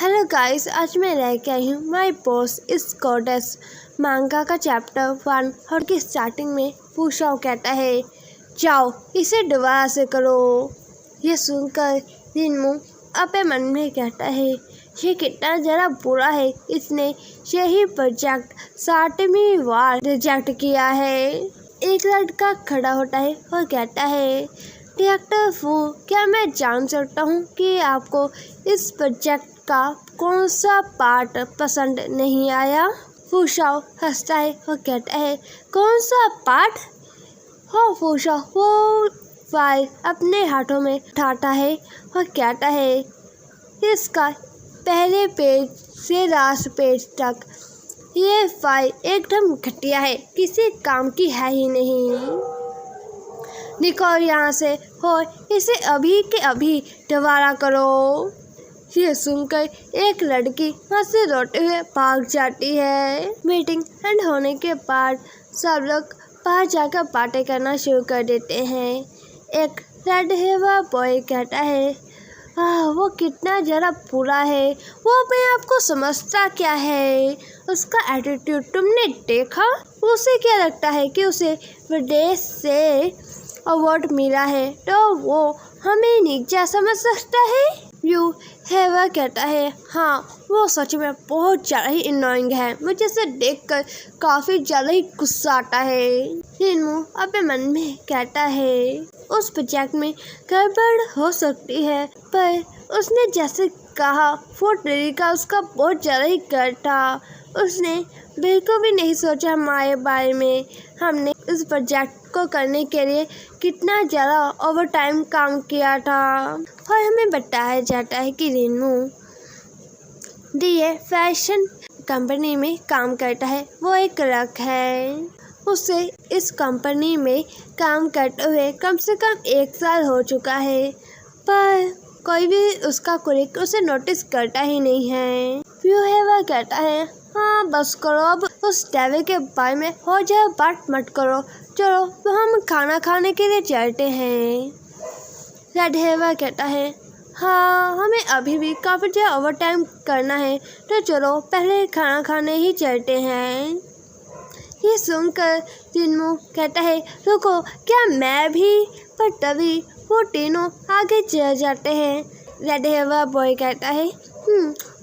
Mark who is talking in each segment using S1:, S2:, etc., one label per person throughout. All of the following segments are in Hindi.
S1: हेलो गाइस, आज मैं लेके आई हूँ माई बॉस इज गॉडेस मांगा का चैप्टर 1 और की स्टार्टिंग में फूशाओ कहता है, जाओ इसे दोबारा से करो। ये सुनकर रिनमू अपने मन में कहता है, ये कितना ज़रा बुरा है, इसने यही प्रोजेक्ट 7वीं बार रिजेक्ट किया है। एक लड़का खड़ा होता है और कहता है, डायरेक्टर फू, क्या मैं जान सकता हूँ कि आपको इस प्रोजेक्ट का कौन सा पार्ट पसंद नहीं आया? फूशाओ हंसता है और कहता है, कौन सा पार्ट? हो फूशाओ वो फाइल अपने हाथों में उठाता है और कहता है, इसका पहले पेज से लास्ट पेज तक ये फाइल एकदम घटिया है, किसी काम की है ही नहीं। निकल यहाँ से और इसे अभी के अभी दोबारा करो। ये सुनकर एक लड़की वहाँ से रोते हुए भाग जाती है। मीटिंग एंड होने के बाद सब लोग बाहर जाकर बातें करना शुरू कर देते हैं। एक रेड हेयर बॉय कहता है, वो कितना ज़रा बुरा है, वो अपने आप को समझता क्या है, उसका एटीट्यूड तुमने देखा? उसे क्या लगता है कि उसे विदेश से अवार्ड मिला है तो वो हमें नीचा समझ सकता है? यू हेवर कहता है, हाँ वो सच में बहुत ज़्यादा ही अननोइंग है, मुझे इसे देखकर काफ़ी ज़्यादा ही गुस्सा आता है। रिनमू अपने मन में कहता है, उस प्रोजेक्ट में गड़बड़ हो सकती है, पर उसने जैसे कहा वो तरीका उसका बहुत ज़्यादा ही गलत था। उसने बिल्कुल भी नहीं सोचा हमारे बारे में। हमने इस प्रोजेक्ट को करने के लिए कितना ज़्यादा ओवर टाइम काम किया था। और हमें बताया जाता है कि रिनमू दिए फैशन कंपनी में काम करता है, वो एक क्लर्क है। उसे इस कंपनी में काम करते हुए कम से कम 1 साल हो चुका है, पर कोई भी उसका कोलिग उसे नोटिस करता ही नहीं है। व्यू हेवर कहता है, हाँ बस करो, अब उस डेविल के बारे में हो जाए बात मत करो, चलो तो हम खाना खाने के लिए चलते हैं। रेड हेवर कहता है, हाँ हमें अभी भी काफ़ी ज़्यादा ओवर टाइम करना है, तो चलो पहले खाना खाने ही चलते हैं। ये सुनकर रिनमू कहता है, रुको क्या मैं भी? पर तभी वो तीनों आगे चल जाते हैं। रेड हेयर बॉय कहता है,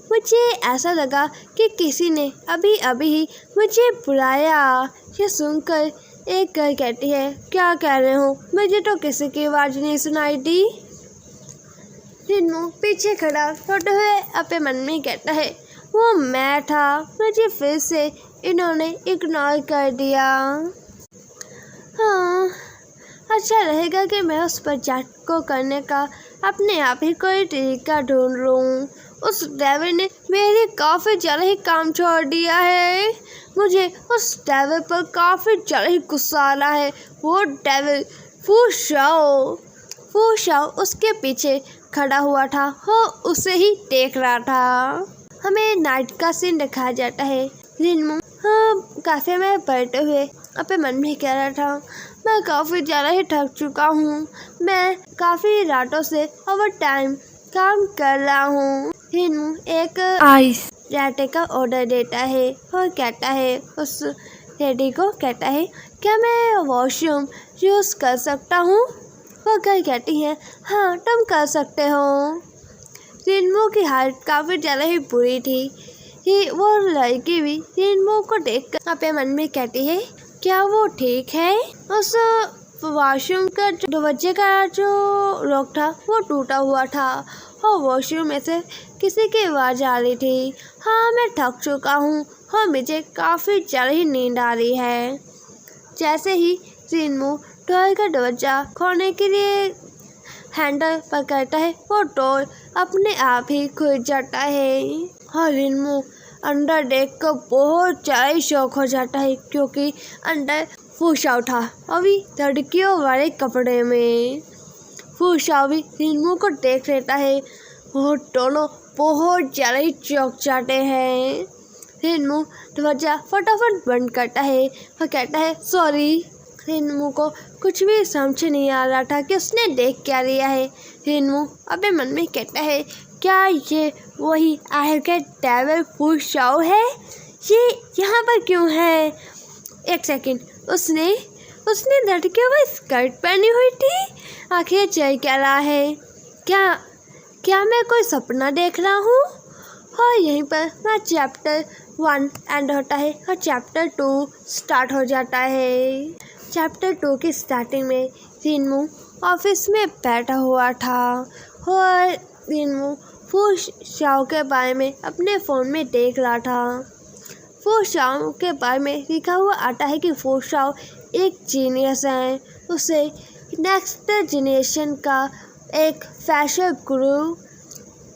S1: मुझे ऐसा लगा कि किसी ने अभी अभी ही मुझे बुलाया। ये सुनकर एक गर्ल कहती है, क्या कह रहे हो, मुझे तो किसी की आवाज़ नहीं सुनाई दी। रिनमू पीछे खड़ा होते हुए अपने मन में कहता है, वो मैं था, मुझे फिर से इन्होंने इग्नोर कर दिया। हाँ अच्छा रहेगा कि मैं उस प्रोजेक्ट को करने का अपने आप ही कोई तरीका ढूंढ लूँ। उस डेविल ने मेरे काफ़ी ज़्यादा ही काम छोड़ दिया है, मुझे उस डेविल पर काफ़ी ज़्यादा ही गुस्सा आ रहा है। वो डेविल फूशाओ उसके पीछे खड़ा हुआ था, वो उसे ही देख रहा था। हमें नाइट का सीन दिखाया जाता है। रिनमू कैफे में बैठे हुए अपने मन में कह रहा था, मैं काफ़ी ज़्यादा ही थक चुका हूँ, मैं काफ़ी रातों से ओवर टाइम काम कर रहा हूँ। रिनमू एक आइस लाटे का ऑर्डर देता है और कहता है, उस लेडी को कहता है, क्या मैं वॉशरूम यूज़ कर सकता हूँ? वो गर्ल कहती है, हाँ तुम कर सकते हो। रिनमू की हालत काफ़ी ज़्यादा ही बुरी थी। वो लड़की भी रिनमू को देखकर अपने मन में कहती है, क्या वो ठीक है? उस वॉशरूम का दरवाजे का जो लॉक था वो टूटा हुआ था और वॉशरूम में से किसी की आवाज़ आ रही थी। हाँ मैं थक चुका हूँ और मुझे काफ़ी ज़्यादा ही नींद आ रही है। जैसे ही रिनमू डोर का दरवाजा खोलने के लिए हैंडल पकड़ता है, वो डोर अपने आप ही खुल जाता है और रिनमू अंदर देखकर बहुत ज़्यादा ही शौक हो जाता है, क्योंकि अंदर फूशाओ था, अभी लड़कियों वाले कपड़े में। फूशाओ भी रिनमू को देख लेता है, वो दोनों बहुत ज़्यादा ही चौंक जाते हैं। रिनमू दरवाजा फटाफट बंद करता है और कहता है, सॉरी। रिनमू को कुछ भी समझ नहीं आ रहा था कि उसने देख क्या लिया है। रिनमू अपने मन में कहता है, क्या ये वही आखिर के टेबल फूशाओ है, ये यहाँ पर क्यों है? एक सेकंड, उसने लड़कियों को स्कर्ट पहनी हुई थी। आखिर चल क्या रहा है? क्या मैं कोई सपना देख रहा हूँ? और यहीं पर वह चैप्टर 1 एंड होता है और चैप्टर 2 स्टार्ट हो जाता है। चैप्टर 2 की स्टार्टिंग में रिनमू ऑफिस में बैठा हुआ था और रिनमू फूशाओ के बारे में अपने फ़ोन में देख रहा था। फूशाओ के बारे में लिखा हुआ आता है कि फूशाओ एक जीनियस है, उसे नेक्स्ट जनरेशन का एक फैशन गुरु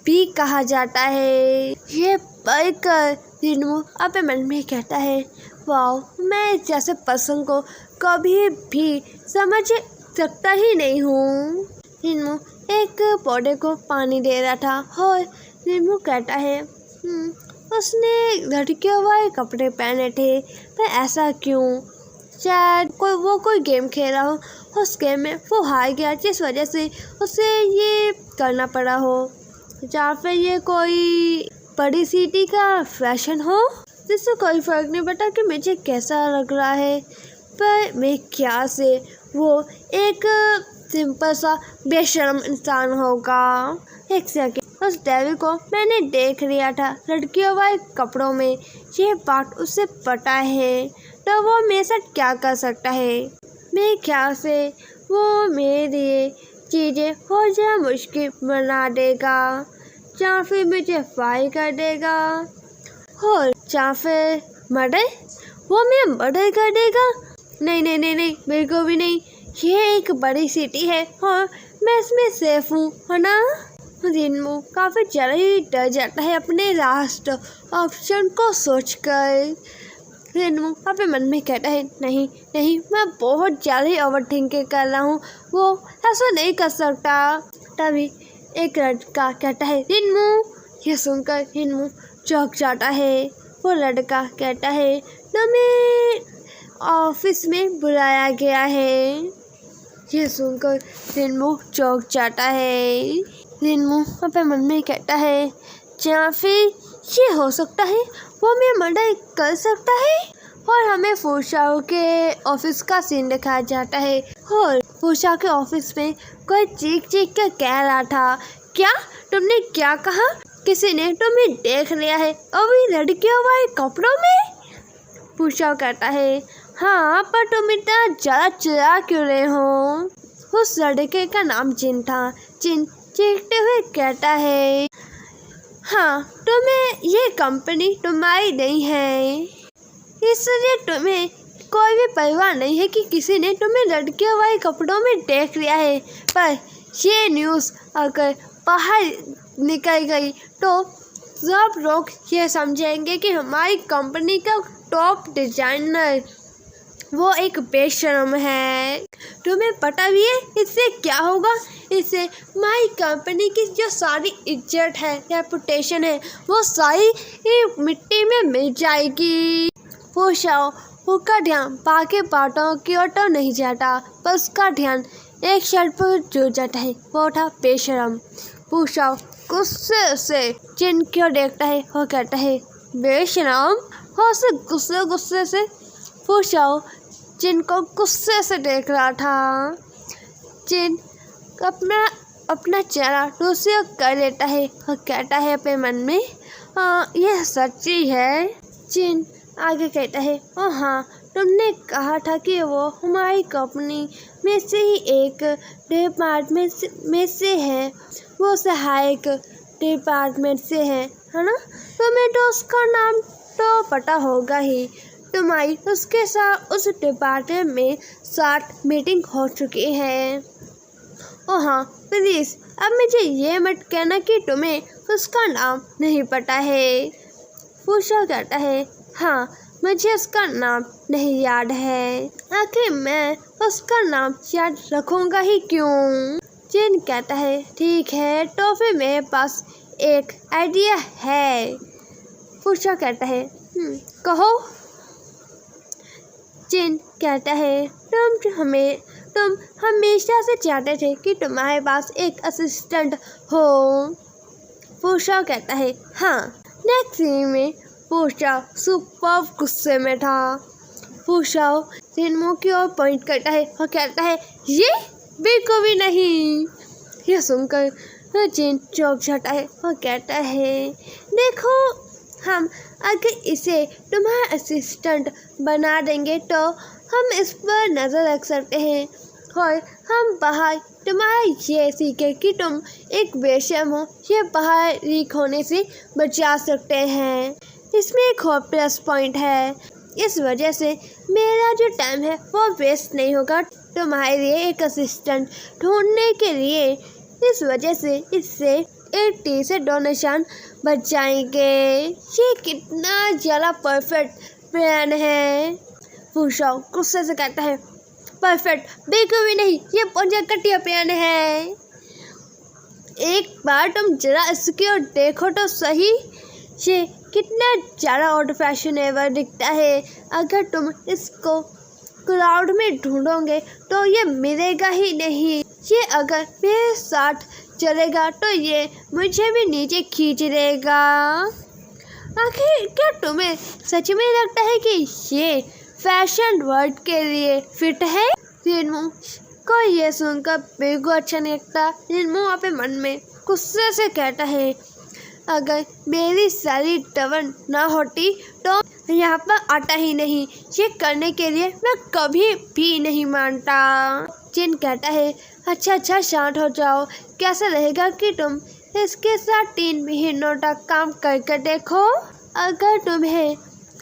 S1: भी कहा जाता है। ये पढ़कर रिनमू अपने मन में कहता है, वाओ, मैं जैसे पर्सन को कभी भी समझ सकता ही नहीं हूँ। रिनमू एक पौधे को पानी दे रहा था और रिनमू कहता है, उसने लड़कियों वाले कपड़े पहने थे, पर ऐसा क्यों? शायद कोई गेम खेल रहा हो, उस गेम में वो हार गया जिस वजह से उसे ये करना पड़ा हो, या फिर ये कोई बड़ी सिटी का फैशन हो जिससे कोई फर्क नहीं पड़ता कि मुझे कैसा लग रहा है, पर मैं क्या से वो एक सिंपल सा बेशर्म इंसान होगा। एक सेकंड, उस डेविल को मैंने देख लिया था लड़कियों वाले कपड़ों में, ये बात उसे पता है, तो वो मेरे साथ क्या कर सकता है? मेरे ख्याल से वो मेरे लिए चीज़ें बहुत ज़्यादा मुश्किल बना देगा, या फिर मुझे फायर कर देगा, और या फिर मर्डर, वो मैं मर्डर कर देगा। नहीं, बिल्कुल भी नहीं। ये एक बड़ी सिटी है और मैं इसमें सेफ हूँ, है ना? रिनमू काफ़ी ज़्यादा ही डर जाता है अपने लास्ट ऑप्शन को सोचकर। रिनमू अपने मन में कहता है, नहीं, मैं बहुत ज़्यादा ही ओवर थिंकिंग कर रहा हूँ, वो ऐसा नहीं कर सकता। तभी एक लड़का कहता है, रिनमू। यह सुनकर रिनमू चौंक जाता है। वो लड़का कहता है, तुम्हें ऑफिस में बुलाया गया है। यह सुनकर रिनमू चौंक जाता है। रिनमू अपने मन में कहता है, या फिर ये हो सकता है वो मैं मर्डर कर सकता है। और हमें फूशाओ के ऑफिस का सीन दिखाया जाता है और फूशाओ के ऑफिस में कोई चीख कर कह रहा था, क्या तुमने क्या कहा? किसी ने तुम्हें देख लिया है अभी लड़कियों वाले कपड़ों में? फूशाओ कहता है, हाँ, पर तुम इतना ज़्यादा चिल्ला क्यों रहे हो? उस लड़के का नाम जिन था। जिन चीखते हुए कहता है, हाँ, तुम्हें ये कंपनी तुम्हारी नहीं है, इसलिए तुम्हें कोई भी परवाह नहीं है कि किसी ने तुम्हें लड़कियों वाले कपड़ों में देख लिया है। पर ये न्यूज़ अगर बाहर निकल गई तो सब लोग ये समझेंगे कि हमारी कंपनी का टॉप डिजाइनर वो एक बेशर्म है। तुम्हें पता भी है इससे क्या होगा? इससे हमारी कंपनी की जो सारी इज्जत है, रेपुटेशन है, वो सारी मिट्टी में मिल जाएगी। फूशाओ उसका ध्यान बाकी बातों की ओर तो नहीं जाता, पर उसका ध्यान एक शर्ट पर जुड़ जाता है, वो था बेशर्म। फूशाओ गुस्से से जिन क्यों देखता है वो कहता है, बेशर्म? और उसे गुस्से से फूशाओ जिनको गुस्से से देख रहा था। जिन अपना चेहरा दूसरी ओर कर लेता है और कहता है अपने मन में, यह सच्ची है। जिन आगे कहता है, ओ हाँ, तुमने कहा था कि वो हमारी कंपनी में से ही एक डिपार्टमेंट में से है, वो सहायक डिपार्टमेंट से है ना? तुम्हें तो उसका नाम तो पता होगा ही। तुम्हारी उसके साथ उस डिपार्टमेंट में 60 मीटिंग हो चुकी है। ओ हाँ, प्लीज़ अब मुझे ये मत कहना कि तुम्हें उसका नाम नहीं पता है। फूशाओ कहता है, हाँ, मुझे उसका नाम नहीं याद है। आखिर मैं उसका नाम याद रखूँगा ही क्यों? जिन कहता है, ठीक है, तो फिर मेरे पास एक आइडिया है। फूशाओ कहता है, कहो। जिन कहता है, तुम हमेशा से चाहते थे कि तुम्हारे पास एक असिस्टेंट हो। फूशाओ कहता है हाँ। नेक्स्ट सीन में फूशाओ सुपर गुस्से में था। फूशाओ जिनमू की ओर पॉइंट करता है और कहता है ये बिल्कुल भी नहीं। यह सुनकर जिन चौंक जाता है और कहता है देखो हम अगर इसे तुम्हारा असिस्टेंट बना देंगे तो हम इस पर नज़र रख सकते हैं और हम बाहर तुम्हारा ये सीखे कि तुम एक बेशर्म हो ये बाहर लीक होने से बचा सकते हैं। इसमें एक और प्लस पॉइंट है, इस वजह से मेरा जो टाइम है वो वेस्ट नहीं होगा तुम्हारे लिए एक असिस्टेंट ढूंढने के लिए। इस वजह से इससे 80 से 2 निशान बच जाएंगे। ये कितना ज़्यादा परफेक्ट प्लान है। फूशाओ गुस्से से कहता है परफेक्ट बिल्कुल भी नहीं, ये बहुत घटिया प्लान है। एक बार तुम जरा इसकी ओर देखो तो सही, ये कितना ज़्यादा ओल्ड फैशनेबल दिखता है। अगर तुम इसको क्राउड में ढूंढोगे तो ये मिलेगा ही नहीं। ये अगर मेरे साथ चलेगा तो ये मुझे भी नीचे खींच लेगा। आखिर क्या तुम्हें सच में लगता है कि ये फैशन वर्ल्ड के लिए फिट है? जिनमू को ये सुनकर बिल्कुल अच्छा नहीं लगता। जिनमू अपने मन में गुस्से से कहता है अगर मेरी सारी टवन ना होती तो यहाँ पर आता ही नहीं। ये करने के लिए मैं कभी भी नहीं मानता। जिन कहता है अच्छा शांत हो जाओ, कैसा रहेगा कि तुम इसके साथ 3 महीनों तक काम करके देखो। अगर तुम्हें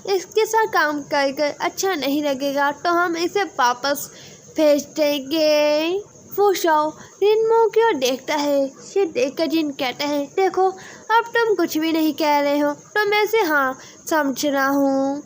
S1: इसके साथ काम करके अच्छा नहीं लगेगा तो हम इसे वापस भेज देंगे। फूशाओ जिनमू की ओर देखता है। ये देखकर जिन कहता है देखो अब तुम कुछ भी नहीं कह रहे हो तो मैं इसे हाँ समझ रहा हूँ।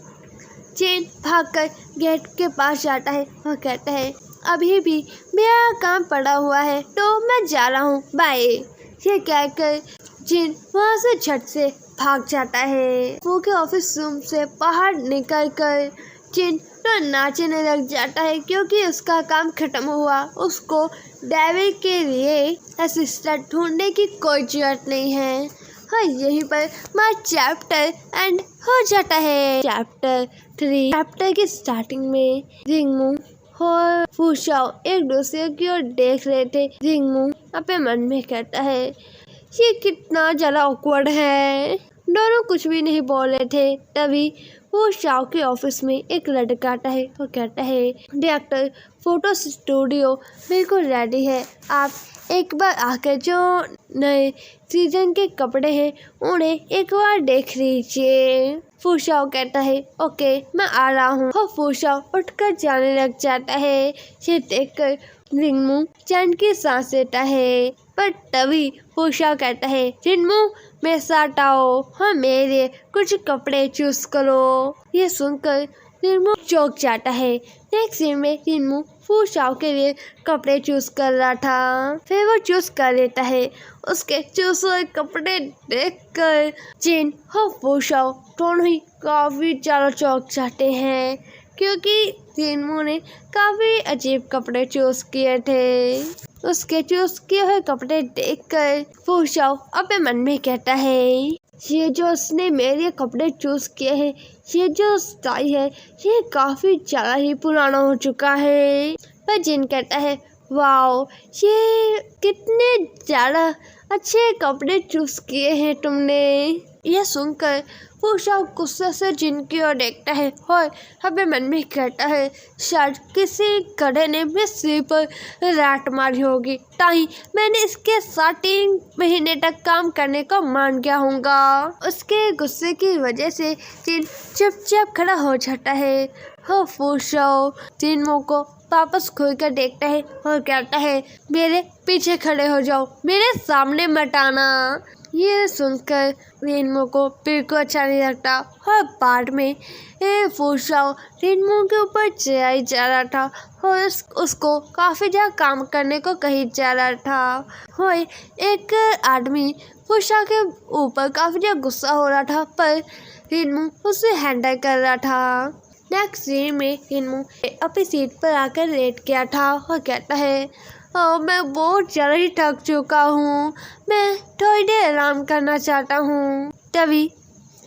S1: जिन भागकर गेट के पास जाता है और कहता है अभी भी मेरा काम पड़ा हुआ है तो मैं जा रहा हूँ, बाय। ये कहकर जिन वहाँ से झट से भाग जाता है। वो के ऑफिस रूम से बाहर निकल कर जिन तो नाचने लग जाता है क्योंकि उसका काम खत्म हुआ। उसको डेविल के लिए असिस्टेंट ढूंढने की कोई जरूरत नहीं है। हाँ यहीं पर माय चैप्टर एंड हो जाता है। चैप्टर 3 चैप्टर की स्टार्टिंग में जिनमू और फूशाओ एक दूसरे की ओर देख रहे थे। जिनमू अपने मन में कहता है ये कितना ज़्यादा ऑकवर्ड है। दोनों कुछ भी नहीं बोल रहे थे। तभी फूशाओ के ऑफिस में एक लड़का आता है और कहता है डायरेक्टर फोटो स्टूडियो बिल्कुल रेडी है, आप एक बार आकर जो नए सीजन के कपड़े हैं उन्हें एक बार देख लीजिए। फूशाओ कहता है ओके मैं आ रहा हूँ। और फूशाओ उठकर जाने लग जाता है। ये देखकर जिनमू चैन की सांस लेता है। पर तभी फूशाओ कहता है जिनमू मेरे साथ आओ, हाँ मेरे लिए कुछ कपड़े चूज करो। ये सुनकर जिनमू चौंक जाता है। नेक्स्ट सीन में जिनमू फूशाओ के लिए कपड़े चूज कर रहा था। फिर वो चूज कर लेता है। उसके चूज हुए कपड़े देखकर जिन और फूशाओ दोनों ही काफी ज़्यादा चौंक जाते हैं क्योंकि जिनमू ने काफी अजीब कपड़े चूज किए थे। उसके चूज किए हुए कपड़े देखकर फूशाओ अपने मन में कहता है ये जो उसने मेरे कपड़े चूज किए हैं, ये जो स्टाइल है ये काफ़ी ज़्यादा ही पुराना हो चुका है। पर जिन कहता है वाओ ये कितने ज़्यादा अच्छे कपड़े चूज किए हैं तुमने। यह सुनकर फूशाओ गुस्से से जिन की ओर देखता है और अपने मन में कहता है शायद किसी गधे ने मेरे सिर पर रैट मारी होगी, ताकि मैंने इसके साथ 3 महीने तक काम करने को मान गया होगा। उसके गुस्से की वजह से जिन चुपचाप खड़ा हो जाता है। हो फूशाओ जिनमू को वापस खोल कर देखता है और कहता है मेरे पीछे खड़े हो जाओ, मेरे सामने मत आना। ये सुनकर जिनमू को बिल्कुल अच्छा नहीं लगता और बाद में फूशाओ जिनमू के ऊपर चढ़ाई जा रहा था और उसको काफ़ी ज़्यादा काम करने को कही जा रहा था। और एक आदमी फूशाओ के ऊपर काफ़ी ज़्यादा गुस्सा हो रहा था पर जिनमू उसे हैंडल कर रहा था। नेक्स्ट सीन में जिनमू अपनी सीट पर आकर लेट गया था और कहता है मैं बहुत ज़्यादा ही थक चुका हूँ, मैं थोड़ी देर आराम करना चाहता हूँ। तभी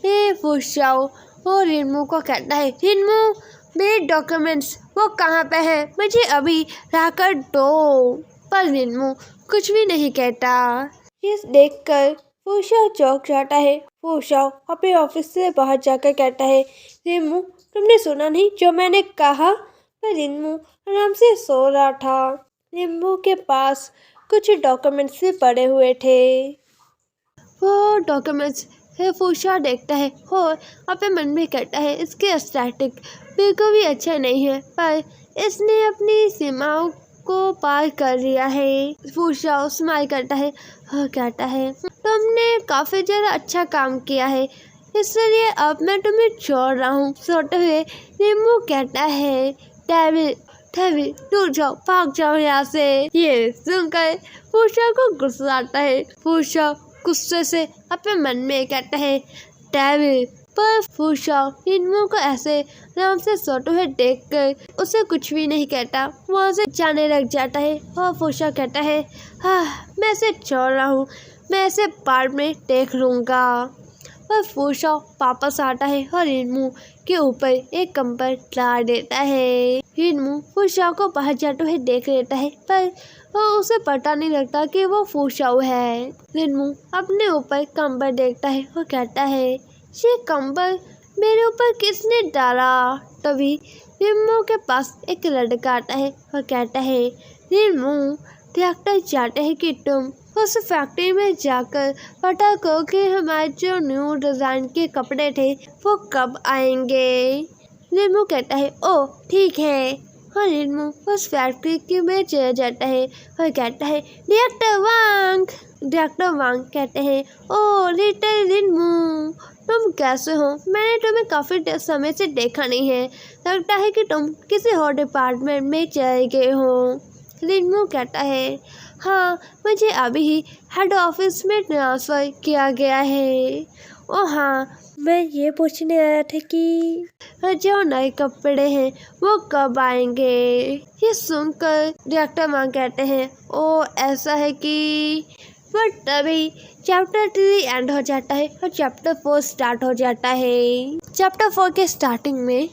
S1: ये फुशाओ वो रिन्मू को कहता है, रिन्मू मेरे डॉक्यूमेंट्स वो कहाँ पे है, मुझे अभी लाकर दो। पर रिन्मू कुछ भी नहीं कहता। ये देखकर फुशाओ चौंक जाता है। फुशाओ अपने ऑफिस से बाहर जाकर कहता है, रिन्मू तुमने सुना नहीं जो मैंने कहा? पर रिन्मू आराम से सो रहा था। रिन्मू के पास कुछ डॉक्यूमेंट्स भी पड़े हुए थे। वो डॉक्यूमेंट्स फुशाओ देखता है और अपने मन में कहता है, इसके स्टैटिक बिल्कुल भी अच्छा नहीं है, पर इसने अपनी सीमाओं को पार कर लिया है। फुशाओ स्माइल करता है और कहता है, तुमने काफी ज़्यादा अच्छा काम किया है, इसलिए अब मैं तुम्हें छोड़ रहा हूँ। सोते हुए रिन्मू कहता है, डेविल दूर जाओ, भाग जाओ यहाँ से। ये सुनकर फुशाओ को गुस्सा आता है। फुशाओ गुस्से से अपने मन में कहता है, डेविल। पर फुशाओ रिन्मू को ऐसे आराम से सोते हुए देखकर उसे कुछ भी नहीं कहता, वहाँ से जाने लग जाता है। और फुशाओ कहता है, मैं इसे छोड़ रहा हूँ, मैं इसे बाद में देख लूँगा। पर फुशाओ वापस आता है और रिन्मू के ऊपर एक कंबल डाल देता है। रिन्मू फुशाओ को बाहर जाते हुए देख लेता है, पर उसे पता नहीं लगता कि वो फुशाओ है। रिन्मू अपने ऊपर कंबल देखता है और कहता है, ये कंबल मेरे ऊपर किसने डाला? तभी रिन्मू के पास एक लड़का आता है और कहता है, रिन्मू डॉक्टर चाहते हैं कि तुम उस फैक्ट्री में जाकर पता करो कि हमारे जो न्यू डिज़ाइन के कपड़े थे वो कब आएंगे। रिन्मू कहता है, ओ ठीक है। और रिन्मू उस फैक्ट्री के में चला जाता है और कहता है, डॉक्टर वांग कहते हैं, ओ लिटिल रिन्मू तुम कैसे हो? मैंने तुम्हें काफ़ी समय से देखा नहीं है, लगता है कि तुम किसी और डिपार्टमेंट में चले गए हो। रिन्मू कहता है, हाँ मुझे अभी ही हेड ऑफिस में ट्रांसफ़र किया गया है। ओ हाँ, मैं ये पूछने आया था कि जो नए कपड़े हैं वो कब आएंगे। ये सुनकर डॉक्टर माँ कहते हैं, ओ ऐसा है कि बट तभी चैप्टर 3 एंड हो जाता है और चैप्टर 4 स्टार्ट हो जाता है। चैप्टर 4 के स्टार्टिंग में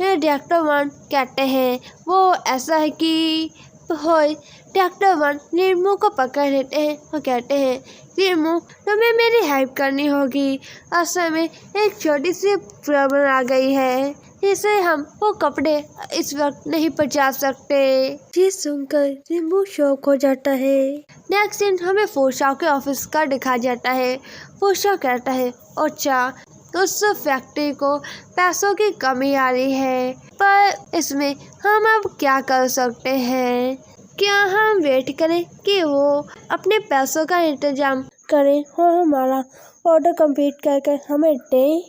S1: डॉक्टर 1 कहते हैं, वो ऐसा है कि डॉक्टर 1 रिन्मू को पकड़ लेते हैं और कहते हैं, रिन्मू तुम्हें मेरी हेल्प करनी होगी, असल में एक छोटी सी प्रॉब्लम आ गई है, इसे हम वो कपड़े इस वक्त नहीं पहुंचा सकते। ये सुनकर रिन्मू शॉक हो जाता है। नेक्स्ट सीन हमें फुशाओ के ऑफिस का दिखा जाता है। फुशाओ कहता है, अच्छा उस फैक्ट्री को पैसों की कमी आ रही है, पर इसमें हम अब क्या कर सकते हैं? क्या हम वेट करें कि वो अपने पैसों का इंतजाम करें और हमारा ऑर्डर कंप्लीट करके हमें दें?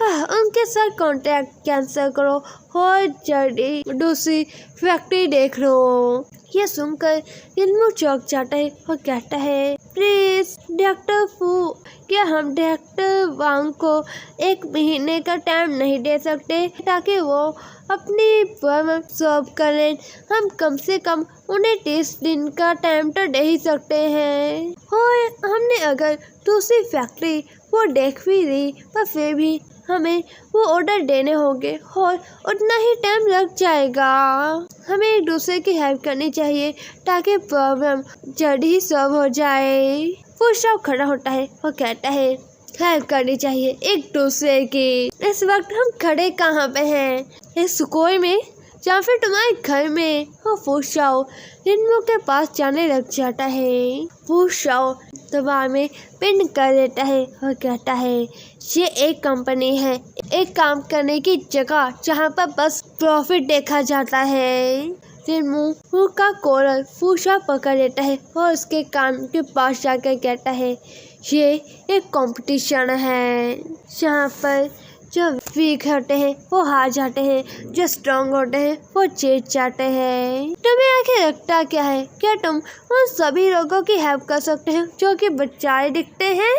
S1: उनके साथ कॉन्ट्रैक्ट कैंसिल करो और जल्दी दूसरी फैक्ट्री देख लो। ये सुनकर रिन्मू चौंक जाता है और कहता है, प्लीज डॉक्टर फू, क्या हम डॉक्टर वांग को 1 महीने का टाइम नहीं दे सकते ताकि वो अपनी फर्म सॉल्व करें? हम कम से कम उन्हें 30 दिन का टाइम तो दे ही सकते हैं। और हमने अगर दूसरी फैक्ट्री वो देख भी ली, पर फिर भी हमें वो ऑर्डर देने होंगे और उतना ही टाइम लग जाएगा। हमें एक दूसरे की हेल्प करनी चाहिए ताकि प्रॉब्लम जल्दी ही सॉल्व हो जाए। फुशाओ खड़ा होता है और कहता है, हेल्प करनी चाहिए एक दूसरे की। इस वक्त हम खड़े कहाँ पे हैं? इस सुकोई में या फिर तुम्हारे घर में? और फुशाओ रिन्मू के पास जाने लग जाता है। फुशाओ दबाव में पिन कर देता है और कहता है, ये एक कंपनी है, एक काम करने की जगह जहाँ पर बस प्रॉफिट देखा जाता है। रिन्मू का कॉलर फुशाओ पकड़ लेता है और उसके कान के पास जाकर कहता है, ये एक कंपटीशन है जहाँ पर जो वीक होते हैं वो हार जाते हैं, जो स्ट्रांग होते हैं वो जीत जाते हैं। तुम्हें आखिर लगता क्या है? क्या तुम उन सभी लोगों की हेल्प कर सकते हैं जो कि बच्चे दिखते हैं?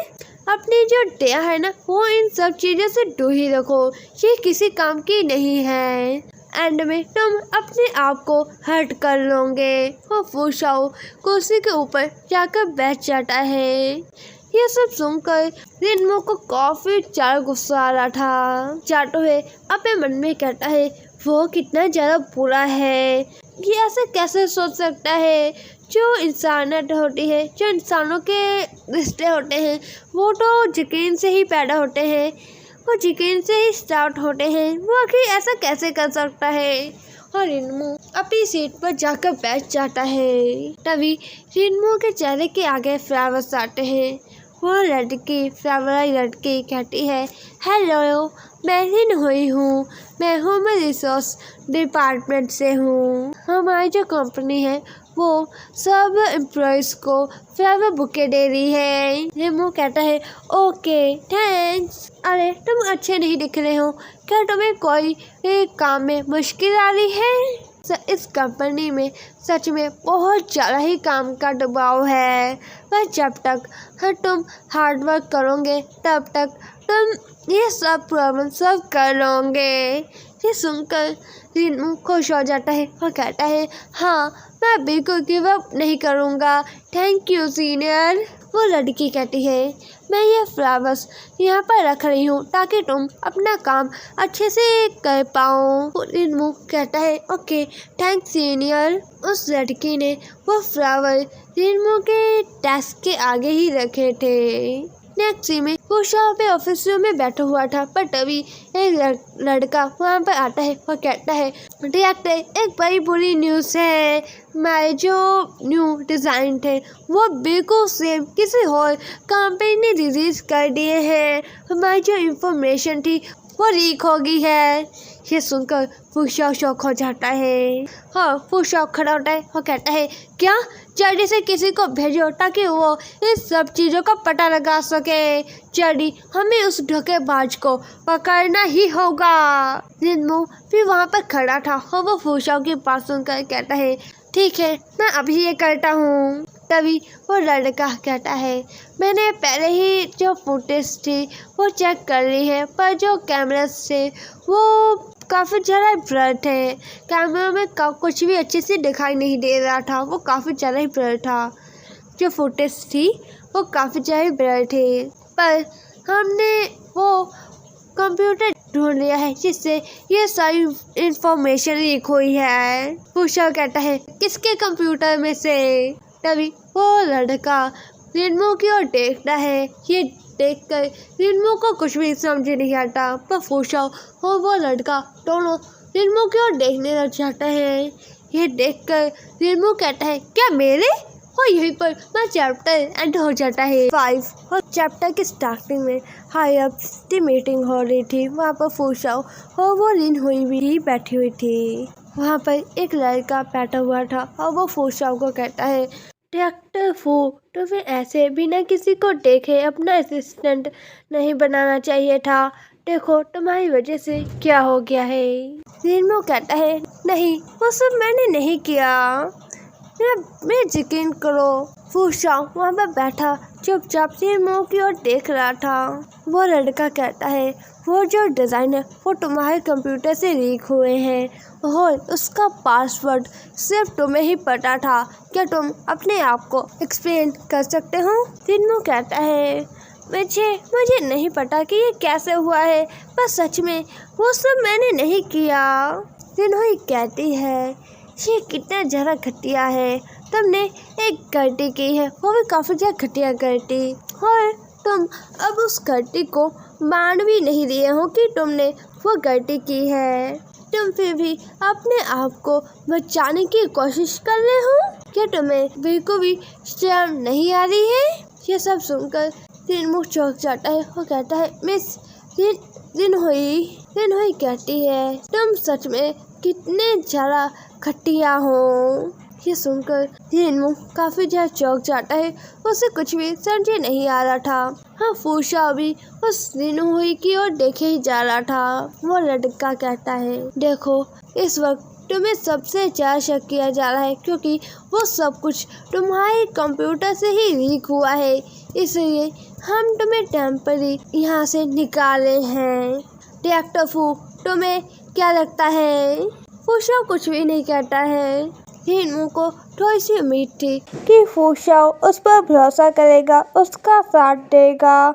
S1: अपनी जो दया है ना, वो इन सब चीज़ों से दूर ही रखो, ये किसी काम की नहीं है। एंड में तुम अपने आप को हर्ट कर लोगे। वो फूशाओ कुर्सी के ऊपर जाकर बैठ जाता है। ये सब सुनकर रिनमो को काफी ज्यादा गुस्सा आ रहा था। चाटोहे अपने मन में कहता है वो कितना ज्यादा बुरा है, ये ऐसे कैसे सोच सकता है। जो इंसानियत होती है, जो इंसानों के रिश्ते होते हैं, वो तो यकीन से ही पैदा होते हैं, वो यकीन से ही स्टार्ट होते हैं। वो आखिर ऐसा कैसे कर सकता है। और रिनमो अपनी सीट पर जाकर बैठ जाता है। तभी रिनमो के चेहरे के आगे फ्लावर्स आते हैं। वो लड़की फ्लावर लड़की कहती है हेलो, मैं रिनहुई हूँ, मैं ह्यूमन रिसोर्स डिपार्टमेंट से हूँ। हमारी जो कंपनी है वो सब एम्प्लॉयज़ को फ्लावर बुके दे रही है। रिनमो कहता है ओके थैंक्स। अरे तुम अच्छे नहीं दिख रहे हो, क्या तुम्हें कोई काम में मुश्किल आ रही है। इस कंपनी में सच में बहुत ज़्यादा ही काम का दबाव है, पर जब तक तुम हार्ड वर्क करोगे तब तक तुम ये सब प्रॉब्लम सॉल्व कर लोगे। ये सुनकर रिनमो खुश हो जाता है और कहता है हाँ, मैं बिल्कुल गिव अप नहीं करूँगा, थैंक यू सीनियर। वो लड़की कहती है मैं ये फ्लावर्स यहाँ पर रख रही हूँ ताकि तुम अपना काम अच्छे से कर पाओ। रिनमो कहता है ओके थैंक्स सीनियर। उस लड़की ने वो फ्लावर रिनमो के डेस्क के आगे ही रखे थे। नेक्स्ट सीन में फूशाओ पे ऑफिस रूम में बैठा हुआ था, पर तभी एक लड़का वहाँ पर आता है और कहता है डायरेक्टर एक बड़ी बुरी न्यूज़ है, हमारे जो न्यू डिज़ाइन थे वो बिल्कुल सेम किसी और कंपनी ने रिलीज कर दिए हैं, हमारी जो इंफॉर्मेशन थी वो लीक हो गई है। ये सुनकर फूशाओ शॉक हो जाता है। हाँ, फूशाओ खड़ा होता है और कहता है क्या, जल्दी से किसी को भेजो ताकि वो इस सब चीज़ों का पता लगा सके। जल्दी हमें उस धोखेबाज को पकड़ना ही होगा। रिनमो भी वहाँ पर खड़ा था और वो फूशाओ की बात सुनकर कहता है ठीक है, मैं अभी ये करता हूँ। तभी वो लड़का कहता है मैंने पहले ही जो फुटेज थी वो चेक कर ली है, पर जो कैमरास थे वो काफ़ी ज़्यादा ब्लर थे। कैमरा में कुछ भी अच्छे से दिखाई नहीं दे रहा था, वो काफ़ी ज़्यादा ही ब्लर था। जो फुटेज थी वो काफ़ी ज़्यादा ब्लर थे, पर हमने वो कंप्यूटर ढूंढ लिया है जिससे ये सारी इंफॉर्मेशन लीक हुई है। फूशाओ कहता है किसके कंप्यूटर में से। तभी वो लड़का रिनमो की ओर देखता है। ये देखकर रिनमो को कुछ भी समझ नहीं आता, पर फूशाओ और वो लड़का दोनों रिनमो की ओर देखने लग जाता है। ये देखकर रिनमो कहता है क्या मेरे, और यहीं पर मैं चैप्टर एंड हो जाता है 5। और चैप्टर के स्टार्टिंग में हाई अप्स की मीटिंग हो रही थी। वहाँ पर फूशाओ और वो रिनहुई भी बैठी हुई थी। वहाँ पर एक लड़का बैठा हुआ था और वो फूशाओ को कहता है डायरेक्टर फू, तुम्हें ऐसे बिना किसी को देखे अपना असिस्टेंट नहीं बनाना चाहिए था, देखो तुम्हारी वजह से क्या हो गया है। रिनमो कहता है नहीं, वो सब मैंने नहीं किया, मैं यकीन करो। फूशाओ वहाँ पर बैठा चुपचाप रिनमो की ओर देख रहा था। वो लड़का कहता है वो जो डिज़ाइन है वो तुम्हारे कंप्यूटर से लीक हुए हैं और उसका पासवर्ड सिर्फ तुम्हें ही पता था, क्या तुम अपने आप को एक्सप्लेन कर सकते हो। रिनमो कहता है मुझे नहीं पता कि ये कैसे हुआ है, पर सच में वो सब मैंने नहीं किया। रिनहुई कहती है ये कितना ज़्यादा घटिया है, तुमने एक गलती की है, वो भी काफ़ी ज़्यादा घटिया गलती, और तुम अब उस गलती को मान भी नहीं रहे हो कि तुमने वो गलती की है। तुम फिर भी अपने आप को बचाने की कोशिश कर रहे हो, क्या तुम्हें बिल्कुल भी शर्म नहीं आ रही है। ये सब सुनकर रिनमो चौंक जाता है और कहता है मिस रिनहुई कहती है तुम सच में कितने ज़्यादा घटिया हो। ये सुनकर रिनमो काफ़ी ज़्यादा चौंक जाता है, उसे कुछ भी समझ नहीं आ रहा था। हाँ, फूशाओ भी उस रिनहुई की ओर देखे ही जा रहा था। वो लड़का कहता है देखो इस वक्त तुम्हें सबसे ज़्यादा शक किया जा रहा है क्योंकि वो सब कुछ तुम्हारे कंप्यूटर से ही लीक हुआ है, इसलिए हम तुम्हें टेम्पररी यहाँ से निकाले हैं। डायरेक्टर फू, तुम्हें क्या लगता है। फूशाओ कुछ भी नहीं कहता है। रिनमू को थोड़ी सी उम्मीद थी कि फूशाओ उस पर भरोसा करेगा, उसका साथ देगा,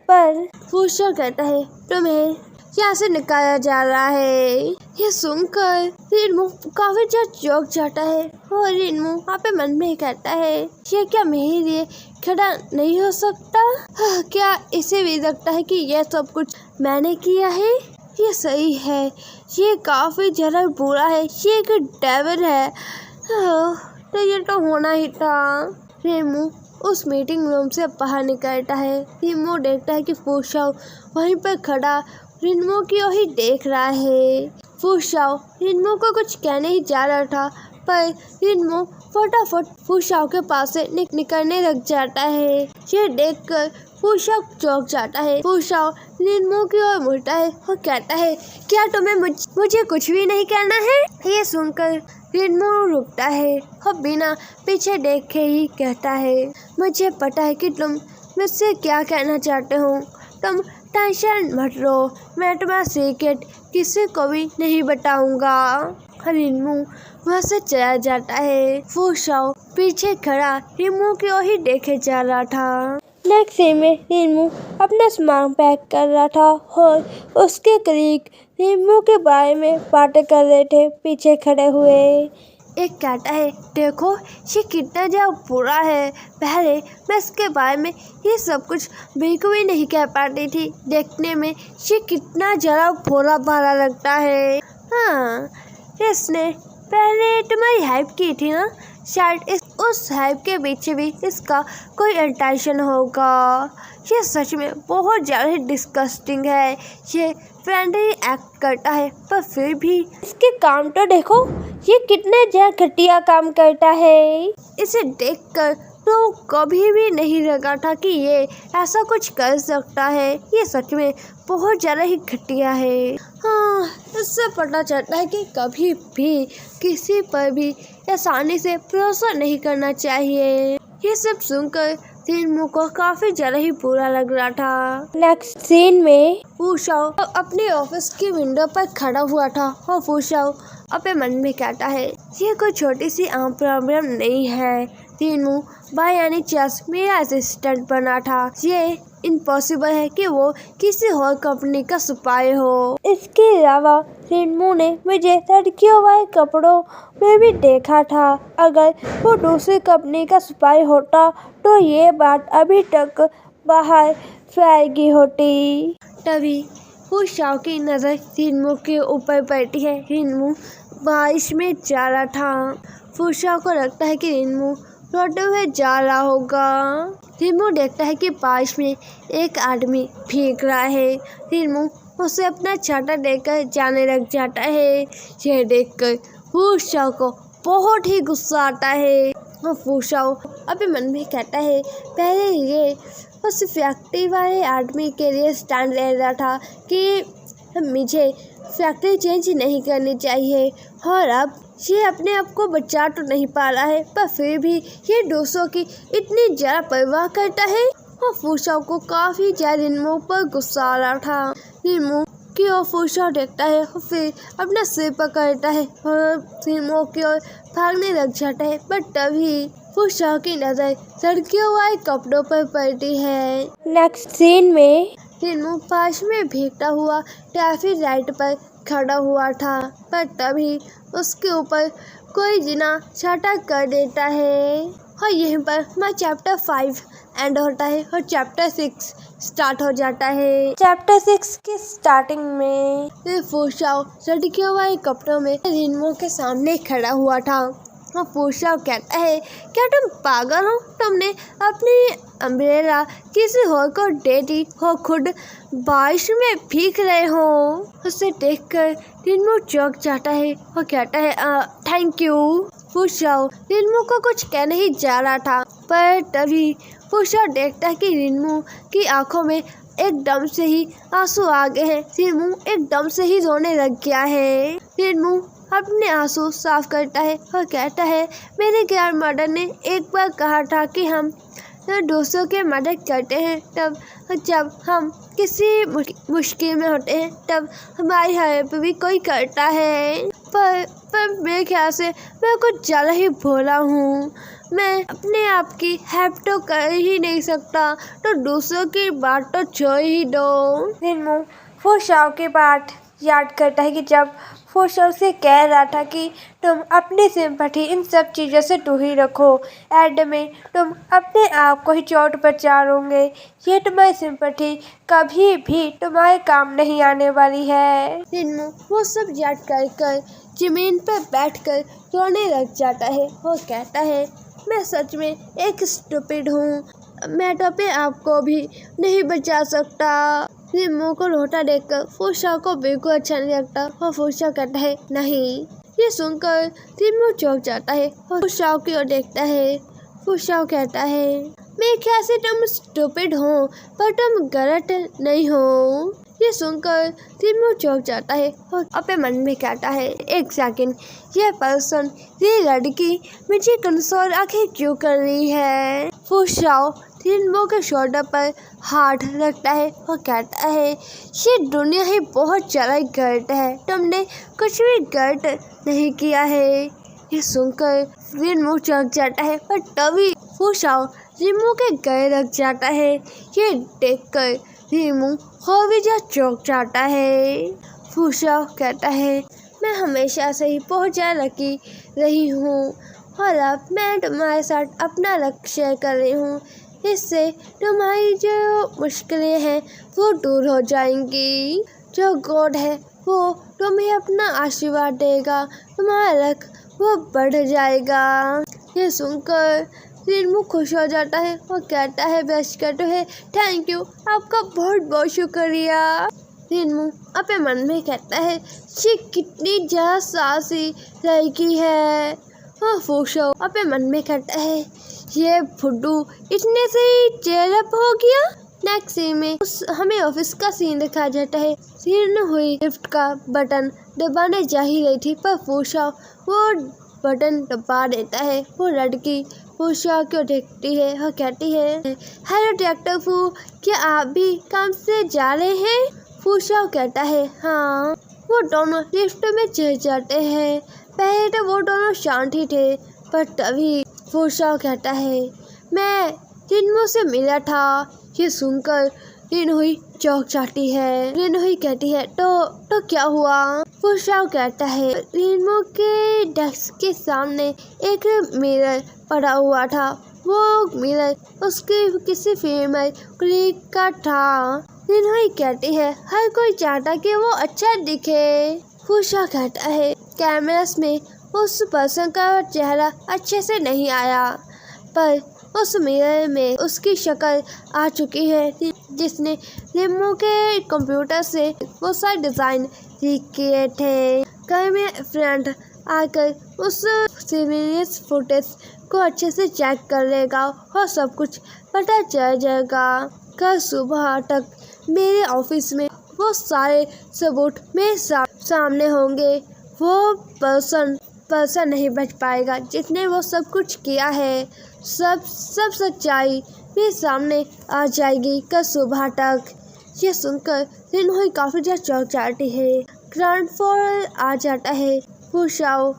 S1: पर फूशाओ कहता है तुम्हें यहाँ से निकाला जा रहा है। ये सुनकर रिनमू काफी ज्यादा चौंक जाता है और रिनमू वहाँ पे मन में कहता है ये क्या मेरे लिए खड़ा नहीं हो सकता? क्या इसे भी लगता है कि यह सब कुछ मैंने किया है? ये सही है, ये काफी ज्यादा बुरा है, ये एक डेविल है। तो ये तो होना ही था। रिनमू उस मीटिंग रूम से बाहर निकलता है। रिनमू देखता है कि फूशाओ वहीं पर खड़ा रिनमू की ओर ही देख रहा है। फूशाओ रिनमू को कुछ कहने ही जा रहा था, पर रिनमू फटाफट फूशाओ के पास से निकलने लग जाता है। ये देखकर फूशाओ चौंक जाता है। फूशाओ रिनमू की ओर मुड़ता है और कहता है क्या तुम्हें मुझे कुछ भी नहीं कहना है? ये सुनकर रिनमू रुकता है और बिना पीछे देखे ही कहता है मुझे पता है कि तुम मुझसे क्या कहना चाहते हो। तुम टेंशन मत लो, मैं तुम्हारा सीक्रेट किसी को भी नहीं बताऊंगा। रिनमू वहाँ से चला जाता है। फूशाओ पीछे खड़ा रिनमू की ओर ही देखे जा रहा था। नेक्स्ट सीन में रिनमू अपना सामान पैक कर रहा था और उसके कलीग रिनमू के बारे में बातें कर रहे थे पीछे खड़े हुए। एक कहता है देखो ये कितना ज्यादा बुरा है, पहले मैं इसके बारे में ये सब कुछ बिल्कुल भी नहीं कह पाती थी, देखने में ये कितना ज्यादा भोला भाला लगता है। हाँ, इसने पहले तुम्हारी हेल्प की थी ना, शायद उस हेल्प के पीछे भी इसका कोई इंटेंशन होगा। ये सच में बहुत ज़्यादा डिस्गस्टिंग है। ये फ्रेंडली एक्ट करता है पर फिर भी इसके काम तो देखो, ये कितने ज्यादा घटिया काम करता है। इसे देखकर तो कभी भी नहीं लगा था कि ये ऐसा कुछ कर सकता है। ये सच में बहुत ज़्यादा ही घटिया है। हाँ, इससे पता चलता है कि कभी भी किसी पर भी आसानी से भरोसा नहीं करना चाहिए। ये सब सुनकर रिनमू को काफी ज्यादा ही बुरा लग रहा था। नेक्स्ट सीन में फूशाओ अपने ऑफिस की विंडो पर खड़ा हुआ था और फूशाओ अपने मन में कहता है ये कोई छोटी सी आम प्रॉब्लम नहीं है। रिनमू बाय एनी चांस मेरा असिस्टेंट बना था, ये इम्पॉसिबल है कि वो किसी और कंपनी का सिपाही हो। इसके अलावा रिनमू ने मुझे लड़कियों वाले कपड़ों में भी देखा था, अगर वो दूसरी कंपनी का सिपाही होता तो ये बात अभी तक बाहर फैल होती। तभी फूशाओ की नज़र रिनमू के ऊपर पड़ती है। रिनमू बारिश में जा रहा था। फूशाओ को लगता है कि रिनमू रोते हुए जा रहा होगा। रिनमू देखता है कि बारिश में एक आदमी भीग रहा है। रिनमू उसे अपना छाता देकर जाने लग जाता है। यह देखकर फूशाओ को बहुत ही गुस्सा आता है और फूशाओ अपने मन में कहता है पहले ये उस फैक्ट्री वाले आदमी के लिए स्टैंड ले रहा था कि मुझे फैक्ट्री चेंज नहीं करनी चाहिए, और अब ये अपने आप को बचा तो नहीं पा रहा है पर फिर भी ये दूसरों की इतनी ज़्यादा परवाह करता है। और फूशाओ को काफ़ी ज़्यादा रिनमू पर गुस्सा आ रहा था। रिनमू की ओर फूशाओ देखता है और फिर अपना सिर पकड़ता है और रिनमू की ओर भागने लग जाता है, पर तभी फूशाओ की नज़र लड़कियों वाले कपड़ों पर पड़ती है। नेक्स्ट सीन में रिनमू पास में भीगता हुआ ट्रैफिक लाइट पर खड़ा हुआ था, पर तभी उसके ऊपर कोई जना छाटा कर देता है और यहीं पर हमारा चैप्टर 5 एंड होता है और चैप्टर 6 स्टार्ट हो जाता है। चैप्टर 6 की स्टार्टिंग में फूशाओ लड़कियों वाले कपड़ों में रिनमू के सामने खड़ा हुआ था और फूशाओ कहता है क्या तुम पागल हो, तुमने अपनी अम्ब्रेला किसी और को दे दी हो, खुद बारिश में भीग रहे हो। उसे देखकर रिनमू चौंक जाता है और कहता है थैंक यू। फूशाओ रिनमू को कुछ कहने ही जा रहा था, पर तभी फूशाओ देखता है कि रिनमू की आंखों में एकदम से ही आंसू आ गए हैं। रिनमू एकदम से ही रोने लग गया है। रिनमू अपने आंसू साफ करता है और कहता है मेरे ग्रैंडमदर ने एक बार कहा था कि हम दूसरों की मदद करते हैं तब जब हम किसी मुश्किल में होते हैं, तब हमारी हेल्प भी कोई करता है। पर मेरे ख्याल से मैं कुछ ज़्यादा ही भोला हूँ। मैं अपने आप की हेल्प तो कर ही नहीं सकता, तो दूसरों की बात तो छोड़ ही दो। रिन्मू फुशाओ की बात याद करता है कि जब फुशाओ से कह रहा था कि तुम अपनी सिंपैथी इन सब चीज़ों से दूर ही रखो, एंड में तुम अपने आप को ही चोट पहुंचाओगे। ये तुम्हारी सिंपैथी कभी भी तुम्हारे काम नहीं आने वाली है। रिन्मू वो सब याद कर जमीन पर बैठकर रोने लग जाता है और कहता है, मैं सच में एक स्टूपिड हूँ। मैं तो अपने आप को भी नहीं बचा सकता। रिन्मू को रोता देखकर फुशाओ को बिल्कुल अच्छा नहीं लगता और फुशाओ कहता है, नहीं। ये सुनकर रिन्मू चौंक जाता है और फुशाओ की ओर देखता है। फुशाओ कहता है, मेरे ख्याल से तुम स्टूपिड हो, पर तुम गलत नहीं हो। ये सुनकर रिन्मू चौंक जाता है और अपने मन में कहता है, एक सेकंड, ये पर्सन, ये लड़की मुझे कंसोल आखिर क्यों कर रही है। फुशाओ रिन्मू के शोल्डर पर हाथ रखता है और कहता है, ये दुनिया ही बहुत ज़्यादा गलत है, तुमने कुछ भी गलत नहीं किया है। ये सुनकर रिन्मू चौंक जाता है, पर तभी फुशाओ रिन्मू के गले लग जाता है। ये देखकर रिन्मू और भी ज्यादा चौंक जाता है। फुशाओ कहता है, मैं हमेशा से ही बहुत ज़्यादा लकी रही हूँ और अब मैं तुम्हारे साथ अपना लक्ष्य शेयर कर रही हूँ। इससे तुम्हारी जो मुश्किलें हैं वो दूर हो जाएंगी। जो गॉड है वो तुम्हें अपना आशीर्वाद देगा, तुम्हारा लक वो बढ़ जाएगा। ये सुनकर रिन्मू खुश हो जाता है और कहता है, ब्रश करते हुए, थैंक यू, आपका बहुत बहुत शुक्रिया। रिन्मू अपने मन में कहता है, ये कितनी ज़्यादा साहसी लड़की है। और फुशाओ अपने मन में कहता है, ये फुड्डू इतने से चेयरअप हो गया। नेक्स्ट सीन में हमें ऑफिस का सीन दिखाया जाता है। सीन हुई लिफ्ट का बटन दबाने जा ही रही थी, पर फुशाओ वो बटन दबा देता है। वो लड़की फुशाओ को देखती है और कहती है, हेलो डायरेक्टर फू, क्या आप भी काम से जा रहे हैं। फुशाओ कहता है, हाँ। वो दोनों लिफ्ट में चढ़ जाते हैं। पहले तो वो दोनों शांत ही थे, पर तभी फुशाओ कहता है, मैं रिन्मू से मिला था। ये सुनकर रिन्हुई चौंक जाती है। रिन्हुई कहती है, तो क्या हुआ। फुशाओ कहता है, रिन्मू के डेस्क के सामने एक मिरर पड़ा हुआ था। वो मिरर उसके किसी फीमेल कलीग का था। रिन्हुई कहती है, हर कोई चाहता कि वो अच्छा दिखे। फुशाओ कहता है, कैमरास में उस पर्सन का चेहरा अच्छे से नहीं आया, पर उस मिरर में उसकी शक्ल आ चुकी है, जिसने रिन्मू के कंप्यूटर से वो सारे डिज़ाइन सीख किए थे। कल में फ्रेंड आकर उस सीरियस फुटेज को अच्छे से चेक कर लेगा और सब कुछ पता चल जाएगा। कल सुबह तक मेरे ऑफिस में वो सारे सबूत मेरे सामने होंगे। वो पर्सन नहीं बच पाएगा जिसने वो सब कुछ किया है। सब सच्चाई मेरे सामने आ जाएगी कल सुबह तक। ये सुनकर रिन्हुई काफ़ी ज़्यादा चौंक जाती है। ग्राउंड फ्लोर आ जाता है। फुशाओ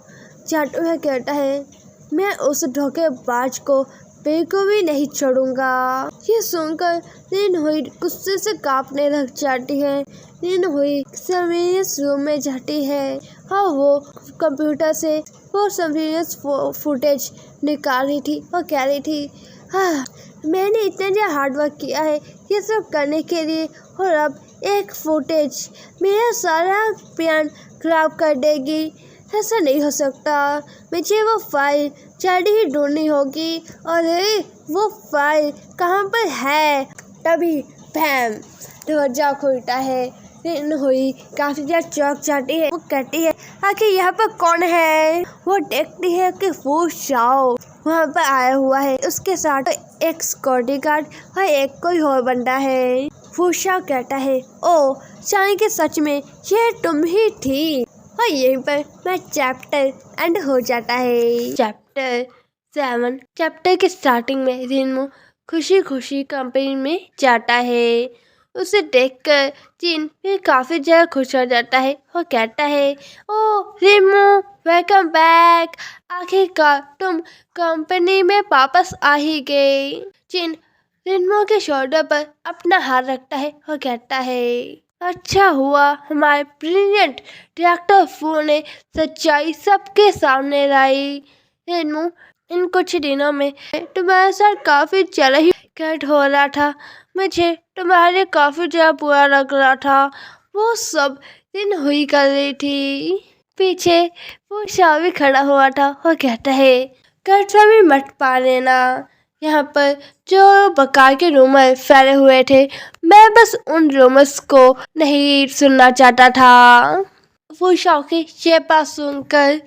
S1: जाते हुए कहता है, मैं उस धोखेबाज को बिल्कुल भी नहीं छोड़ूंगा। ये सुनकर रिन्हुई गुस्से से कांपने लग जाती है। रिन्हुई सर्विलेंस रूम में जाती है और वो कंप्यूटर से वो सर्विलेंस फुटेज निकाल रही थी और कह रही थी, हाँ, मैंने इतना ज़्यादा हार्डवर्क किया है ये सब करने के लिए, और अब एक फुटेज मेरा सारा प्लान खराब कर देगी। ऐसा नहीं हो सकता। मुझे वो फाइल जल्दी ही ढूंढनी होगी। और वो फाइल कहाँ पर है। तभी भैम दरवाजा खुलता है। रिन्हुई काफ़ी ज़्यादा चौंक जाती है। वो कहती है, आखिर यहाँ पर कौन है। वो देखती है कि फुशाओ वहाँ पर आया हुआ है। उसके साथ एक सिक्योरिटी गार्ड और एक कोई और बंदा है। फुशाओ कहता है, ओ चाहे कि सच में ये तुम ही थी। और यहीं पर मैं चैप्टर एंड हो जाता है। चैप्टर 7। चैप्टर के स्टार्टिंग में रिन्मू खुशी खुशी कंपनी में जाता है। उसे देखकर जिन भी काफी ज्यादा खुश हो जाता है। वो कहता है, ओ रिमू, वेलकम बैक। आखिरकार तुम कंपनी में वापस आ ही गए। जिन रिमू के शोल्डर पर अपना हाथ रखता है और कहता है, अच्छा हुआ हमारे ब्रिलियंट डायरेक्टर फू ने सच्चाई सबके सामने लाई। रिमू, इन कुछ दिनों में तुम्हारे साथ काफी ज्यादा ही कट हो रहा था। मुझे तुम्हारे काफी ज्यादा बुरा लग रहा था। वो सब दिन हुई कर रही थी। पीछे वो शाह भी खड़ा हुआ था और कहता है, कर्जा भी मत पा लेना। यहाँ पर जो बकार के रूमर फैले हुए थे, मैं बस उन रूमर्स को नहीं सुनना चाहता था। वो शाह की ये बात सुनकर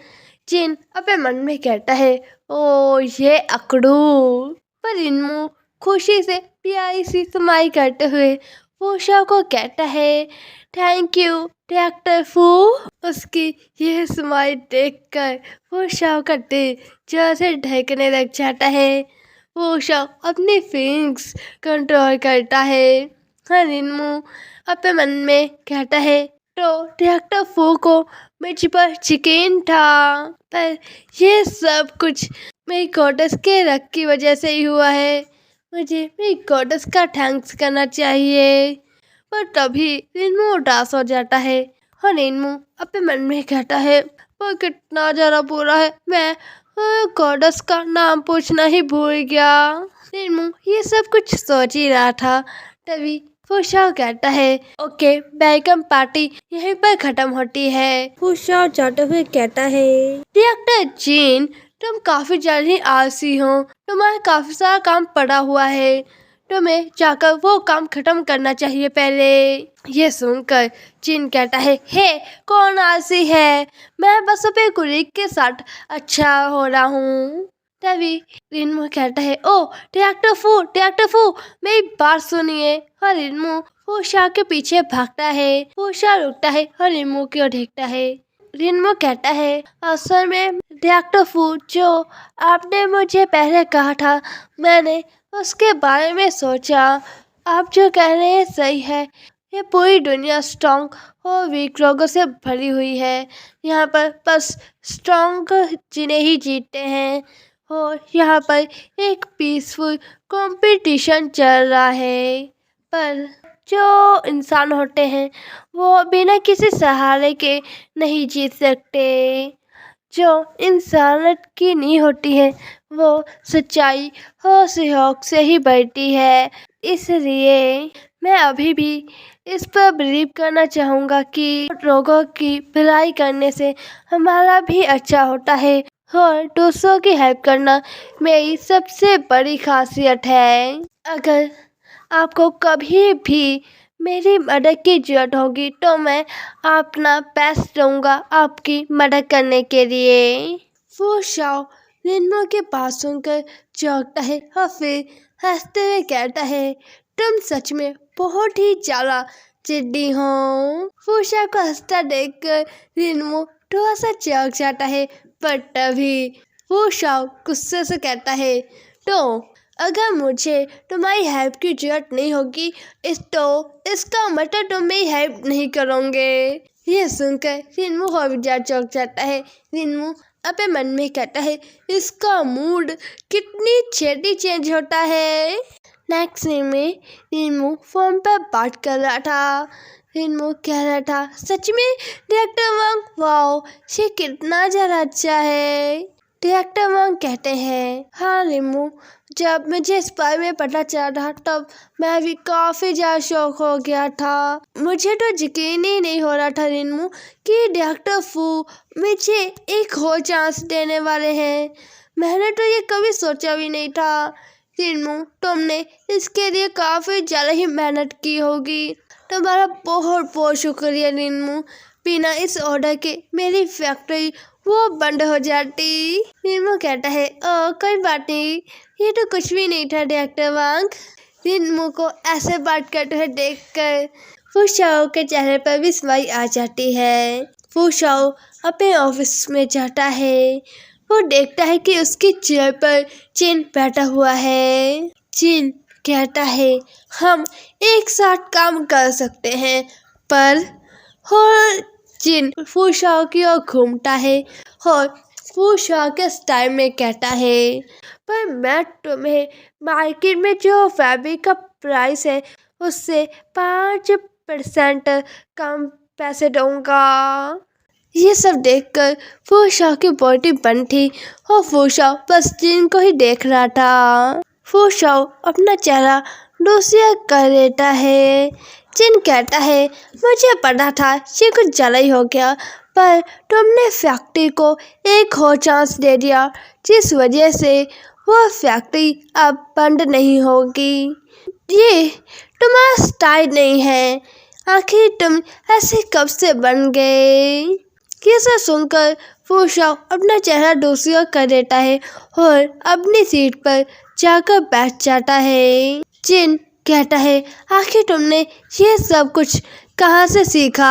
S1: जिन अपने मन में कहता है, ओ ये अकड़ू। पर इनमू खुशी से प्यारी सी स्माइल करते हुए वो शाह को कहता है, थैंक यू डायरेक्टर फू। उसकी यह स्माइल देखकर वो शाह का दिल जोर से धड़कने लग जाता है। वो शाह अपनी फीलिंग्स कंट्रोल करता है। और इनमू अपने मन में कहता है, तो डायरेक्टर फू को मुझ पर यकीन था, पर ये सब कुछ मेरी गॉडेस के रख की वजह से ही हुआ है। मुझे मेरी गॉडेस का थैंक्स करना चाहिए। पर तभी रिनमू उदास हो जाता है और रिनमू अपने मन में कहता है, वो कितना ज़्यादा बुरा है, मैं गॉडेस का नाम पूछना ही भूल गया। रिनमू ये सब कुछ सोच ही रहा था, तभी फूशाओ कहता है, ओके वेलकम पार्टी यहीं पर खत्म होती है। फूशाओ जाते हुए कहता है, डायरेक्टर जीन, तुम काफी जल्दी आलसी हो। तुम्हारा काफी सारा काम पड़ा हुआ है। तुम्हें जाकर वो काम खत्म करना चाहिए पहले। ये सुनकर जिन कहता है, हे कौन आलसी है, मैं बस अपने कुलीग के साथ अच्छा हो रहा हूँ। तभी रिनमू कहता है, ओ डायरेक्टर फू मेरी बात सुनिए। और रिनमू फूशा के पीछे भागता है। फूशा रुकता है और रिनमू की ओर देखता है। रिनमू कहता है, असल में डायरेक्टर फू, जो आपने मुझे पहले कहा था, मैंने उसके बारे में सोचा। आप जो कह रहे हैं सही है। ये पूरी दुनिया स्ट्रॉन्ग और वीक लोगों से भरी हुई है। यहाँ पर बस स्ट्रॉन्ग जिन्हें ही जीतते हैं। और यहाँ पर एक पीसफुल कंपटीशन चल रहा है। पर जो इंसान होते हैं वो बिना किसी सहारे के नहीं जीत सकते। जो इंसानियत की नींव होती है वो सच्चाई और सहयोग से ही बढ़ती है। इसलिए मैं अभी भी इस पर बिलीव करना चाहूँगा कि लोगों की भलाई करने से हमारा भी अच्छा होता है और दूसरों की हेल्प करना मेरी सबसे बड़ी खासियत है। अगर आपको कभी भी मेरी मदद की जरूरत होगी तो मैं अपना बेस्ट दूंगा आपकी मदद करने के लिए। वो शाओ रिनमू के पास सुनकर चौंकता है और फिर हंसते हुए कहता है, तुम सच में बहुत ही ज्यादा जिद्दी हो। फूशा को हंसता देखकर रिनमू थोड़ा सा चौंक जाता है, पर तभी फूशा गुस्से से कहता है, तो अगर मुझे तुम्हारी हेल्प की जरूरत नहीं होगी तो इसका मतलब तुम मेरी हेल्प नहीं करोगे। ये सुनकर रिनमू और भी चौंक जाता है। रिनमू अपने मन में कहता है, इसका मूड कितनी छेती चेंज होता है। नेक्स्ट सीन में रिनमू फोन पर बात कर रहा था। रिनमू कह रहा था, सच में डायरेक्टर वांग, वाओ ये कितना ज़्यादा अच्छा है। डायरेक्टर वांग कहते हैं, हाँ रिनमू, जब मुझे इस बारे में पता चला था तब मैं भी काफ़ी ज़्यादा शौक हो गया था। मुझे तो यकीन ही नहीं हो रहा था रिनमू कि डायरेक्टर फू मुझे एक और चांस देने वाले हैं। मैंने तो ये कभी सोचा भी नहीं था। रिनमू, तुमने इसके लिए काफ़ी ज़्यादा ही मेहनत की होगी। तुम्हारा बहुत बहुत शुक्रिया रिनमू। बिना इस ऑर्डर के मेरी फैक्ट्री वो बंद हो जाती। रिनमू कहता है, कोई बात नहीं, ये तो कुछ भी नहीं था डायरेक्टर वांग। रिनमू को ऐसे बात करते हुए देखकर फूशाओ के चेहरे पर भी स्माइल आ जाती है। फूशाओ अपने ऑफिस में जाता है। वो देखता है कि उसकी चेयर पर चिन बैठा हुआ है। चिन कहता है हम एक साथ काम कर सकते हैं, पर हो जिन फूशाओ की ओर घूमता है और फूशाओ के स्टाइल में कहता है पर मैं तुम्हें मार्केट में जो फैब्रिक का प्राइस है उससे 5% कम पैसे दूंगा। ये सब देखकर फूशाओ की बॉडी बंद थी और फूशाओ बस जिन को ही देख रहा था। फूशाओ अपना चेहरा दूसरा कर लेता है। जिन कहता है मुझे पता था ये कुछ ज़्यादा ही हो गया, पर तुमने फैक्ट्री को एक और चांस दे दिया जिस वजह से वो फैक्ट्री अब बंद नहीं होगी। ये तुम्हारा स्टाइल नहीं है, आखिर तुम ऐसे कब से बन गए। ये सब सुनकर फूशाओ अपना चेहरा दूसरी ओर कर देता है और अपनी सीट पर जाकर बैठ जाता है। जिन कहता है आखिर तुमने ये सब कुछ कहाँ से सीखा।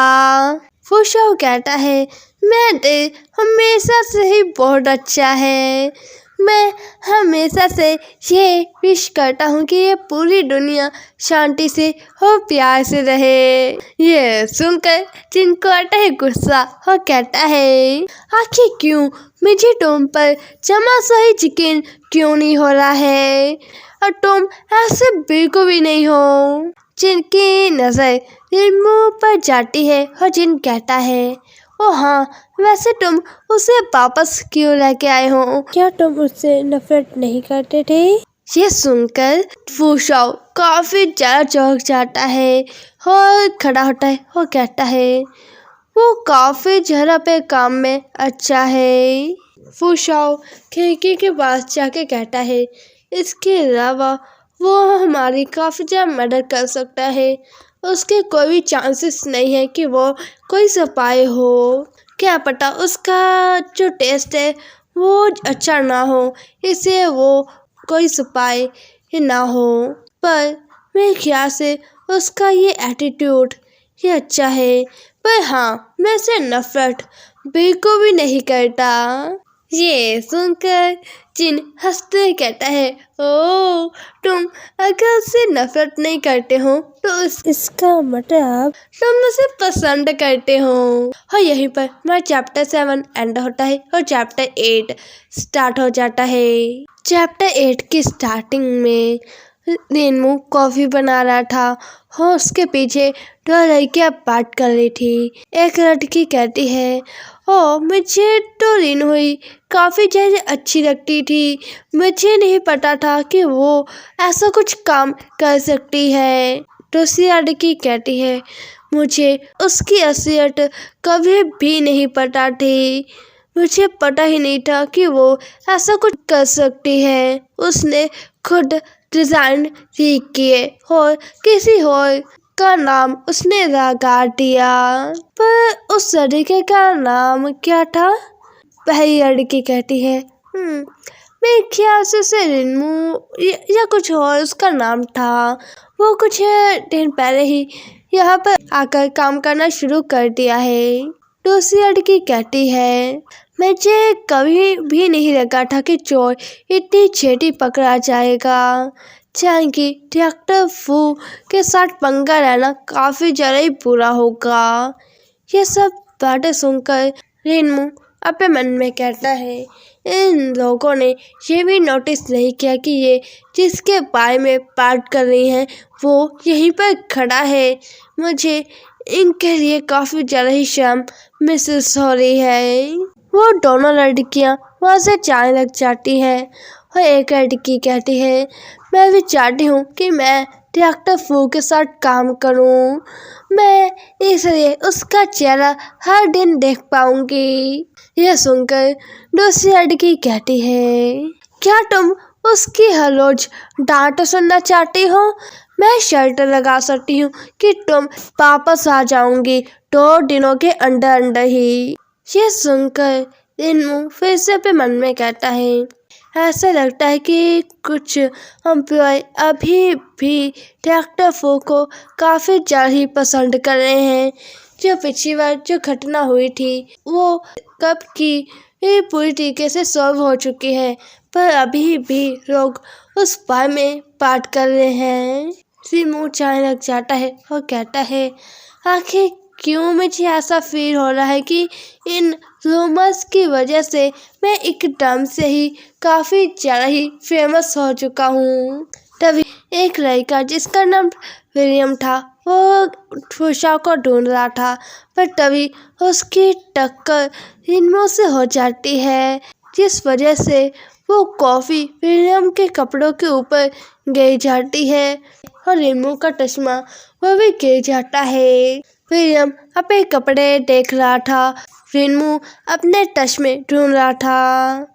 S1: फूशाओ कहता है मैं हमेशा से ही बहुत अच्छा है। मैं हमेशा से ये विश करता हूँ कि ये पूरी दुनिया शांति से और प्यार से रहे। ये सुनकर जिनको आता है गुस्सा और कहता है आखिर क्यों मुझे तुम पर जमा सा ही यकीन क्यों नहीं हो रहा है, और तुम ऐसे बिल्कुल भी नहीं हो। जिनकी नज़र मुंह पर जाती है और जिन कहता है ओ हाँ, वैसे तुम उसे वापस क्यों लेके आए हो, क्या तुम उससे नफरत नहीं करते थे। ये सुनकर फूशाओ काफी ज्यादा चौंक जाता है और खड़ा होता है और कहता है वो काफी जरा पे काम में अच्छा है। फूशाओ खिड़की के पास जाके कहता है इसके अलावा वो हमारी काफी ज्यादा मदद कर सकता है, उसके कोई भी चांसेस नहीं है कि वो कोई सफाई हो। क्या पता उसका जो टेस्ट है वो अच्छा ना हो, इसलिए वो कोई सफाई ना हो, पर मेरे ख्याल से उसका ये एटीट्यूड ये अच्छा है। पर हाँ, मैं से नफरत बिल्कुल भी नहीं करता। ये सुनकर जिन हंसते कहता है ओ तुम अगर उससे नफरत नहीं करते हो तो इसका मतलब तुम उसे पसंद करते हो। और यहीं पर हमारा चैप्टर 7 एंड होता है और चैप्टर 8 स्टार्ट हो जाता है। चैप्टर 8 की स्टार्टिंग में रेनमू कॉफी बना रहा था और उसके पीछे 2 लड़कियां बात कर रही थी। एक लड़की कहती है ओ मुझे तो रीन हुई काफ़ी ज़्यादा अच्छी लगती थी, मुझे नहीं पता था कि वो ऐसा कुछ काम कर सकती है। दूसरी लड़की कहती है मुझे उसकी असलियत कभी भी नहीं पता थी, मुझे पता ही नहीं था कि वो ऐसा कुछ कर सकती है। उसने खुद डिज़ाइन ठीक किए और किसी और का नाम उसने लगा दिया। पर उस लड़के का नाम क्या था। पहली लड़की कहती है मेरे ख्याल से रिन्मू या कुछ और उसका नाम था, वो कुछ दिन पहले ही यहाँ पर आकर काम करना शुरू कर दिया है। दूसरी लड़की कहती है मुझे कभी भी नहीं लगा था कि चोर इतनी छेती पकड़ा जाएगा, कि डॉक्टर फू के साथ पंगा रहना काफ़ी ज़्यादा ही बुरा होगा। ये सब बातें सुनकर रिन्मू अपने मन में कहता है इन लोगों ने ये भी नोटिस नहीं किया कि ये जिसके बारे में बात कर रही हैं वो यहीं पर खड़ा है। मुझे इनके लिए काफ़ी ज़्यादा ही शर्म महसूस हो रही है। वो दोनों लड़कियां वहाँ से जाने लग जाती है और एक लड़की कहती है मैं भी चाहती हूँ कि मैं डॉक्टर फू के साथ काम करूँ, मैं इसलिए उसका चेहरा हर दिन देख पाऊंगी। यह सुनकर दूसरी लड़की कहती है क्या तुम उसकी हर रोज डांट सुनना चाहती हो, मैं शर्त लगा सकती हूँ कि तुम वापस आ जाऊंगी 2 दिनों के अंदर अंदर ही। ये सुनकर रिन्मू फिर से अपने मन में कहता है ऐसा लगता है कि कुछ एम्प्लॉय अभी भी डॉक्टर फू को काफ़ी ज़्यादा ही पसंद कर रहे हैं। जो पिछली बार जो घटना हुई थी वो कब की पूरी तरीके से सॉल्व हो चुकी है, पर अभी भी लोग उस बारे में बात कर रहे हैं। रिमू अचानक जाता है और कहता है, आखिर क्यों मुझे ऐसा फील हो रहा है कि इन रूमर्स की वजह से मैं एकदम से ही काफ़ी ज़्यादा ही फेमस हो चुका हूँ। तभी एक लड़का जिसका नाम विलियम था वो फूशा को ढूंढ रहा था, पर तभी उसकी टक्कर रिमू से हो जाती है, जिस वजह से वो कॉफ़ी विलियम के कपड़ों के ऊपर गिर जाती है और रिमू का चश्मा वो भी गिर जाता है। विलियम अपने कपड़े देख रहा था, रिमू अपने चश्मे ढूंढ रहा था।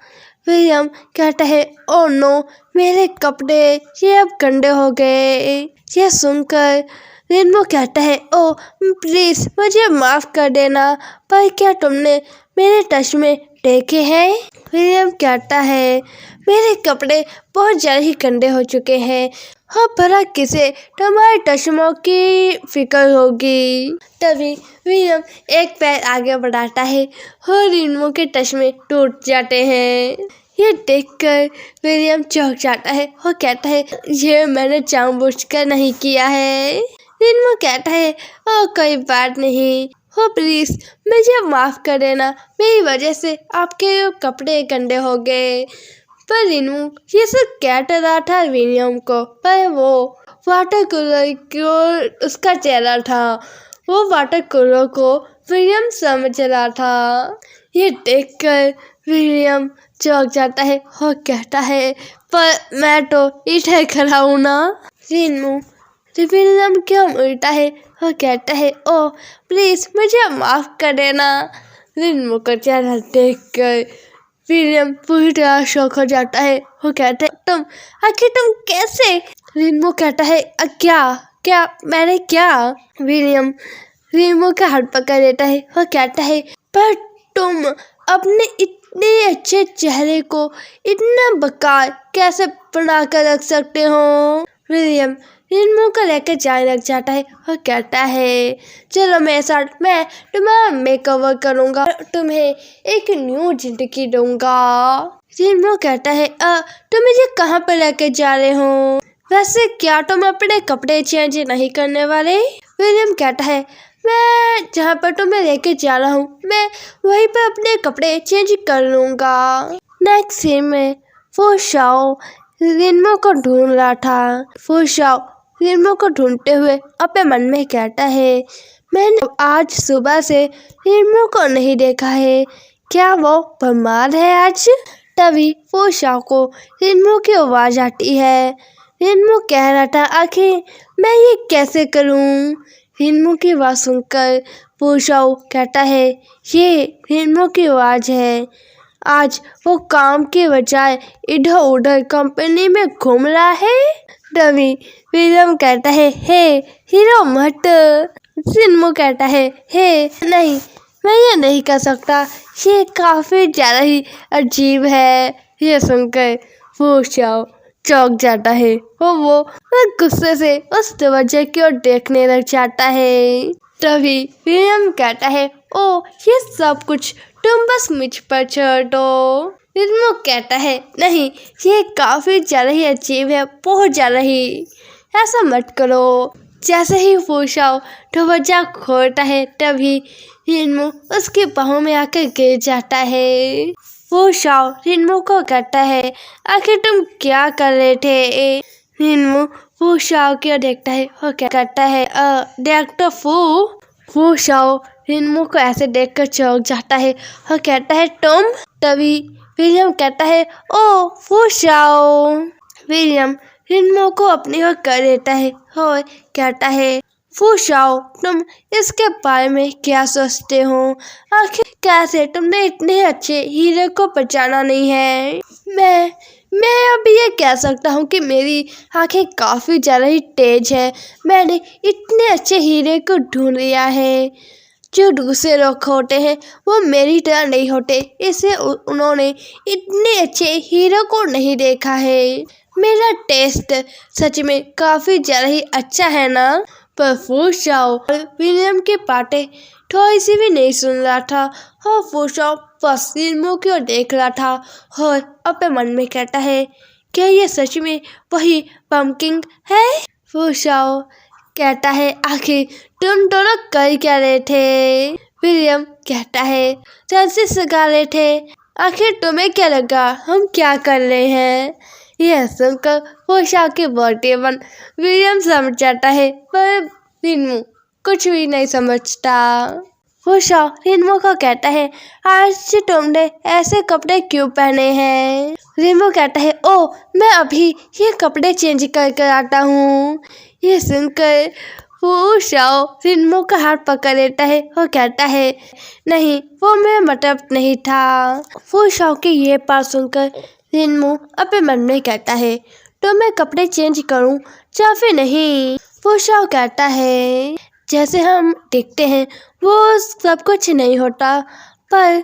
S1: विलियम कहता है, ओ नो, मेरे कपड़े ये अब गंदे हो गए। ये सुनकर रिमू कहता है, ओ प्लीज़ मुझे माफ़ कर देना, पर क्या तुमने मेरे चश्मे देखे हैं? विलियम कहता है, मेरे कपड़े बहुत ज़्यादा ही गंदे हो चुके हैं, हाँ भला किसे तुम्हारे चश्मों की फिक्र होगी। तभी विलियम एक पैर आगे बढ़ाता है और रिमू के चश्मे टूट जाते हैं। ये देखकर विलियम चौंक जाता है और कहता है, ये मैंने जानबूझकर नहीं किया है। रिमू कहता है, ओ कोई बात नहीं, हो प्लीज़ मुझे माफ़ कर देना, मेरी वजह से आपके कपड़े गंदे हो गए। पर रिमू ये सब कह रहा था विलियम को, पर वो वाटर कूलर को उसका चेहरा था, वो वाटर कूलर को विलियम समझ रहा था। ये देखकर विलियम चौंक जाता है और कहता है, पर मैं तो इधर खड़ा हूँ ना। विलियम क्यों उल्टा है और कहता है, ओ प्लीज़ मुझे माफ़ कर देना। रिमू का चेहरा देखकर विलियम पूरी तरह शॉक हो जाता है और कहता है, तुम कैसे? रिमू कहता है, क्या मैंने क्या? विलियम रिमू का हाथ पकड़ लेता है और कहता है, पर तुम अपने इतने अच्छे चेहरे को इतना बेकार कैसे बना कर रख सकते हो? विलियम रिमू को लेकर जाने लग जाता है और कहता है, चलो मेरे साथ, मैं तुम्हारा मेकओवर करूँगा, तुम्हें एक न्यू जिंदगी दूंगा। रिमू कहता है, तुम मुझे कहाँ पर लेकर जा रहे हो? वैसे क्या तुम अपने कपड़े चेंज नहीं करने वाले? विलियम कहता है, मैं जहाँ पर तुम्हें लेके जा रहा हूँ मैं वहीं पर अपने कपड़े चेंज कर लूँगा। नेक्स्ट सीन में फूशाओ रिमू को ढूंढ रहा था। फूशाओ रिमू को ढूंढते हुए अपने मन में कहता है, मैंने आज सुबह से रिमू को नहीं देखा है, क्या वो बीमार है आज? तभी फूशाओ को रिमू की आवाज़ आती है। रिमू कह रहा था, आखिर मैं ये कैसे करूँ? रिमू की आवाज़ सुनकर फूशाओ कहता है, ये रिमू की आवाज़ है, आज वो काम के बजाय इधर उधर कंपनी में घूम रहा है। तभी विलियम कहता है, हे हीरो मत। रिमू कहता है, हे नहीं, मैं ये नहीं कर सकता, ये काफ़ी ज़्यादा ही अजीब है। ये सुनकर फूशाओ चौंक जाता है और वो गुस्से से उस दरवाजे की ओर देखने लग जाता है। तभी विलियम कहता है, ओ ये सब कुछ तुम बस मुझ पर छोड़ दो। रिमू कहता है, नहीं, ये काफ़ी ज़्यादा ही अजीब है, बहुत ज़्यादा ही, ऐसा मत करो। जैसे ही फूशाओ दरवाजा खोलता है तभी रिमू उसकी बाहों में आकर गिर जाता है। फूशाओ रिमू को कहता है, आखिर तुम क्या कर रहे थे? रिमू फूशाओ की ओर देखता है और क्या कहता है, डॉक्टर फूशाओ रिमू को ऐसे देखकर चौंक जाता है और कहता है, तुम? तभी विलियम कहता है, ओ फूशाओ। विलियम रिमू को अपनी ओर कर लेता है और कहता है, फूशाओ तुम इसके बारे में क्या सोचते हो? आखिर कैसे तुमने इतने अच्छे हीरो को पहचाना नहीं है? मैं अब ये कह सकता हूँ कि मेरी आंखें काफ़ी ज़्यादा ही तेज है, मैंने इतने अच्छे हीरो को ढूंढ लिया है। जो दूसरे लोग होते हैं वो मेरी तरह नहीं होते, इससे उन्होंने इतने अच्छे हीरो को नहीं देखा है। मेरा टेस्ट सच में काफ़ी ज़्यादा ही अच्छा है ना? पर फूशाओ विलियम की बातें थोड़ी सी भी नहीं सुन रहा था और फूशाओ बस रिमू की ओर देख रहा था और अपने मन में कहता है, क्या ये सच में वही पम्पकिन है? फूशाओ कहता है, आखिर तुम दोनों कर क्या रहे थे? विलियम कहता है, सेंसेस लगा रहे थे। आखिर तुम्हें क्या लगा हम क्या कर रहे हैं? यह सुनकर फूशाओ की बर्थडे बन विलियम समझ जाता है, पर रिन्मू कुछ भी नहीं समझता। फूशाओ रिन्मू को कहता है, आज तुमने ऐसे कपड़े क्यों पहने हैं? रिन्मू कहता है, ओ मैं अभी ये कपड़े चेंज कर कर आता हूँ। ये सुनकर फूशाओ रिन्मू का हाथ पकड़ लेता है और कहता है, नहीं वो मेरा मतलब नहीं था। फूशाओ की ये बात सुनकर रिन्मू अपने मन में कहता है, तो मैं कपड़े चेंज करूं या फिर नहीं? फूशाओ कहता है, जैसे हम देखते हैं वो सब कुछ नहीं होता, पर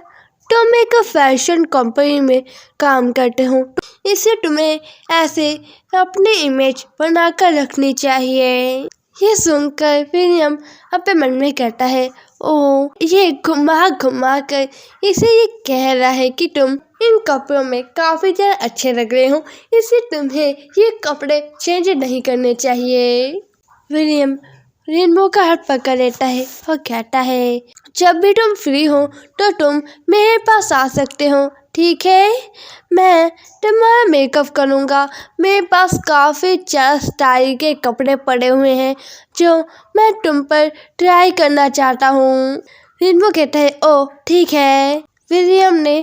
S1: तुम एक फैशन कंपनी में काम करते हो, इससे तुम्हें ऐसे अपनी इमेज बनाकर रखनी चाहिए। ये सुनकर विलियम अपने मन में कहता है, ओ ये घुमा घुमा कर इसे ये कह रहा है कि तुम इन कपड़ों में काफी ज्यादा अच्छे लग रहे हो, इसलिए तुम्हें ये कपड़े चेंज नहीं करने चाहिए। विलियम रेनबो का हाथ पकड़ लेता है और कहता है, जब भी तुम फ्री हो तो तुम मेरे पास आ सकते हो, ठीक है? मैं तुम्हारा मेकअप करूँगा। मेरे पास काफ़ी स्टाइल के कपड़े पड़े हुए हैं जो मैं तुम पर ट्राई करना चाहता हूँ। रेनबो कहता है, ओ ठीक है। विलियम ने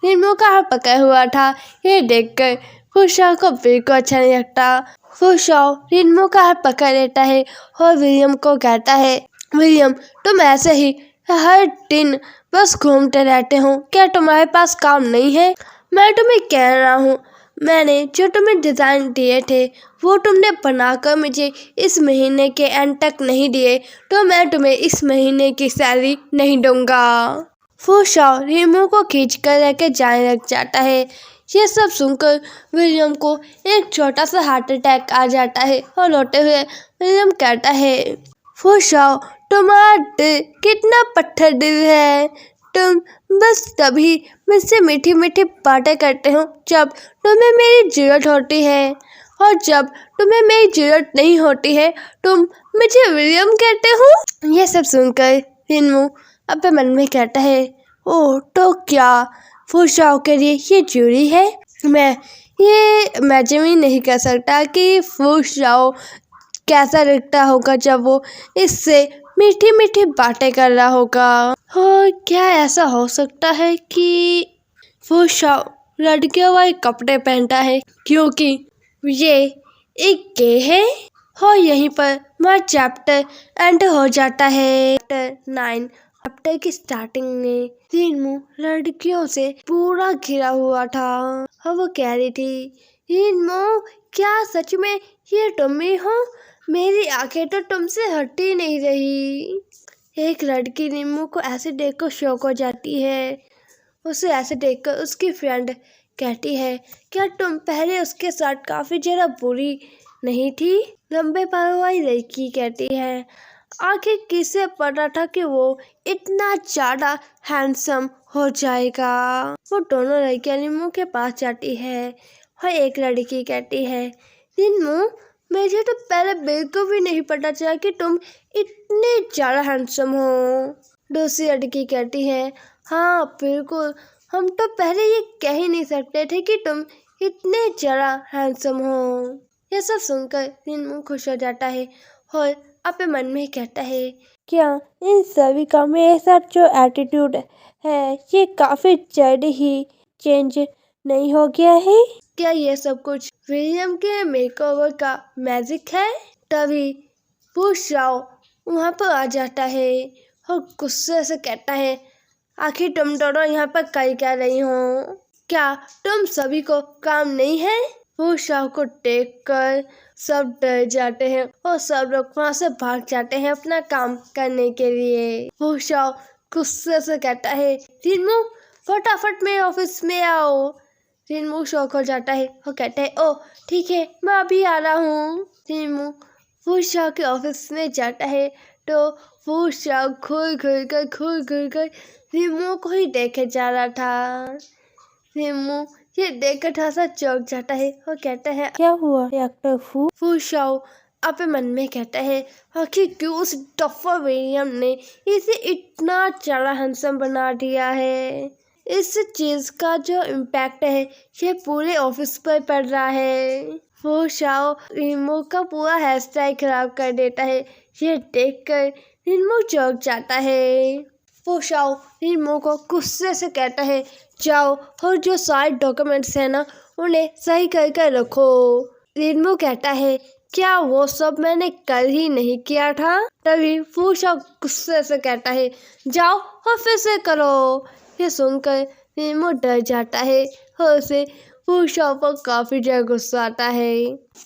S1: रेनबो का हाथ पकड़ा हुआ था, ये देखकर फूशाओ को बिल्कुल अच्छा नहीं लगता। फूशाओ रेनबो का हाथ पकड़ लेता है और विलियम को कहता है, विलियम तुम ऐसे ही हर दिन बस घूमते रहते हो, क्या तुम्हारे पास काम नहीं है? मैं तुम्हें कह रहा हूँ, मैंने जो तुम्हें डिज़ाइन दिए थे वो तुमने बनाकर मुझे इस महीने के एंड तक नहीं दिए तो मैं तुम्हें इस महीने की सैलरी नहीं दूंगा। फूशाओ रेनबो को खींच कर लेकर जाने लग जाता है। ये सब सुनकर विलियम को एक छोटा सा हार्ट अटैक आ जाता है और रोते हुए विलियम कहता है, फूशाओ तुम्हारा दिल कितना पत्थर दिल है। तुम बस तभी मुझसे मीठी मीठी बातें करते हो जब तुम्हें मेरी जरूरत होती है, और जब तुम्हें मेरी जरूरत नहीं होती है तुम मुझे विलियम कहते हो। ये सब सुनकर रिन्मू अपने मन में कहता है, ओह तो क्या फूशाओ के लिए ये जरूरी है? मैं ये इमेजिन ही नहीं कर सकता कि फूशाओ कैसा दिखता होगा जब वो इससे मीठी मीठी बातें कर रहा होगा। और क्या ऐसा हो सकता है कि फूशाओ लड़कियों वाले कपड़े पहनता है क्योंकि ये एक गे है? और यहीं पर हमारा चैप्टर एंड हो जाता है। चैप्टर 9 चैप्टर की स्टार्टिंग में रिन्मू लड़कियों से पूरा घिरा हुआ था और वो कह रही थी, रिन्मू क्या सच में ये तुम ही हो? मेरी आंखें तो तुमसे हट ही नहीं रही। एक लड़की रिन्मू को ऐसे देखकर शॉक हो जाती है। उसे ऐसे देखकर उसकी फ्रेंड कहती है, क्या तुम पहले उसके साथ काफी ज्यादा बुरी नहीं थी? लंबे बालों वाली लड़की कहती है, आखिर किसे पता था कि वो इतना ज्यादा हैंडसम हो जाएगा। वो दोनों लड़कियां रिन्मू के पास जाती है और एक लड़की कहती है, रिन्मू मुझे तो पहले बिल्कुल भी नहीं पता चला कि तुम इतने ज्यादा हैंडसम हो। दूसरी लड़की कहती है, हाँ बिल्कुल, हम तो पहले ये कह ही नहीं सकते थे कि तुम इतने ज्यादा हैंडसम हो। यह सब सुनकर रिन्मू खुश हो जाता है और अपने मन में कहता है, क्या इन सभी का मेरे साथ जो एटीट्यूड है ये काफी जल्दी ही चेंज नहीं हो गया है? क्या ये सब कुछ विलियम के मेकओवर का मैजिक है? तभी फूशाओ वहाँ पर आ जाता है और गुस्से से कहता है, आखिर तुम दोनों यहाँ पर कर क्या रही हो? क्या तुम सभी को काम नहीं है? फूशाओ को देखकर सब डर जाते हैं और सब लोग वहाँ से भाग जाते हैं अपना काम करने के लिए। फूशाओ गुस्से से कहता है, रिन्मू फटाफट मेरे ऑफिस में आओ। रिन्मू शॉक हो जाता है और कहता है, ओ ठीक है मैं अभी आ रहा हूँ। रिन्मू फूशाओ के ऑफिस में जाता है तो फूशाओ घूर घूर कर रिन्मू को ही देखे जा रहा था। रिन्मू ये देखकर थोड़ा सा चौंक जाता है और कहता है क्या हुआ डॉक्टर फू। फू शाओ अपने मन में कहता है आखिर क्यों उस डफर विलियम ने इसे इतना ज़्यादा हैंडसम बना दिया है। इस चीज़ का जो इम्पैक्ट है ये पूरे ऑफिस पर पड़ रहा है। वो शाओ रिन्मो का पूरा हेयर स्टाइल खराब कर देता है। ये देखकर रिन्मो चौंक जाता है। वो शाओ रिन्मो को गुस्से से कहता है जाओ और जो सारे डॉक्यूमेंट्स हैं ना उन्हें सही करके रखो। रिन्मो कहता है क्या वो सब मैंने कल ही नहीं किया था। तभी वो शाओ गुस्से से कहता है जाओ और फिर से करो। ये सुनकर रिन्मो डर जाता है और उसे वो शाओ पर काफी ज्यादा गुस्सा आता है।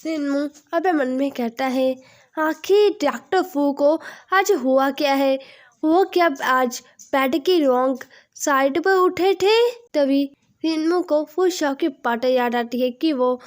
S1: रिन्मो अपने मन में कहता है आखिर डॉक्टर फू को आज हुआ क्या है। वो क्या आज बेड की रॉन्ग साइड पर उठे थे। तभी रिन्मो को वो शाओ की बातें याद आती है कि वो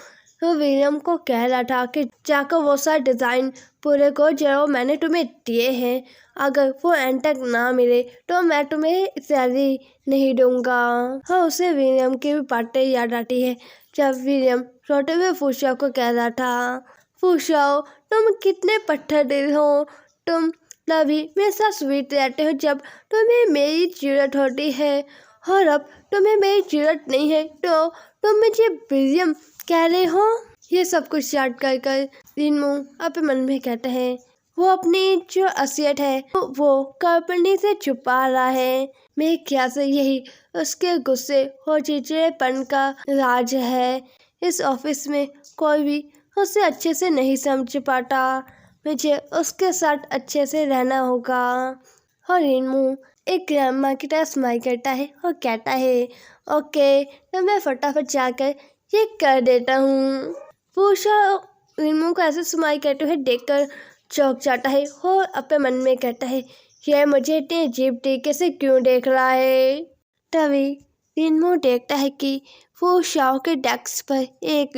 S1: विलियम को कह रहा था कि जाकर वो सारे डिज़ाइन पूरे को जो मैंने तुम्हें दिए हैं अगर वो एंड तक ना मिले तो मैं तुम्हें सैलरी नहीं दूंगा। हाँ उसे विलियम की भी बातें याद आती है जब विलियम छोटे हुए फूशाओ को कह रहा था फूशाओ तुम कितने पत्थर दिल हो। तुम तभी मेरे साथ स्वीट रहते हो जब तुम्हें मेरी जरूरत होती है और अब तुम्हें मेरी जरूरत नहीं है तो तुम मुझे विलियम कह रहे हो। ये सब कुछ याद कर कर रिन्मो अपने मन में कहते हैं वो अपनी जो असलियत है वो कंपनी से छुपा रहा है। मेरे ख्याल से यही उसके गुस्से और चिड़चिड़ेपन का राज है। इस ऑफिस में कोई भी उसे अच्छे से नहीं समझ पाता। मुझे उसके साथ अच्छे से रहना होगा। और रिन्मो एक ग्रैंडमा की तरह स्माइल करता है और कहता है ओके तो मैं फटाफट जाकर ये कर देता हूँ। पूछा रिन्मो को ऐसे स्माइल करते हुए देखकर चौंक जाता है और अपने मन में कहता है यह मुझे इतने अजीब तरीके से क्यों देख रहा है। तभी रिन्मो देखता है कि वो शाओ के डेस्क पर एक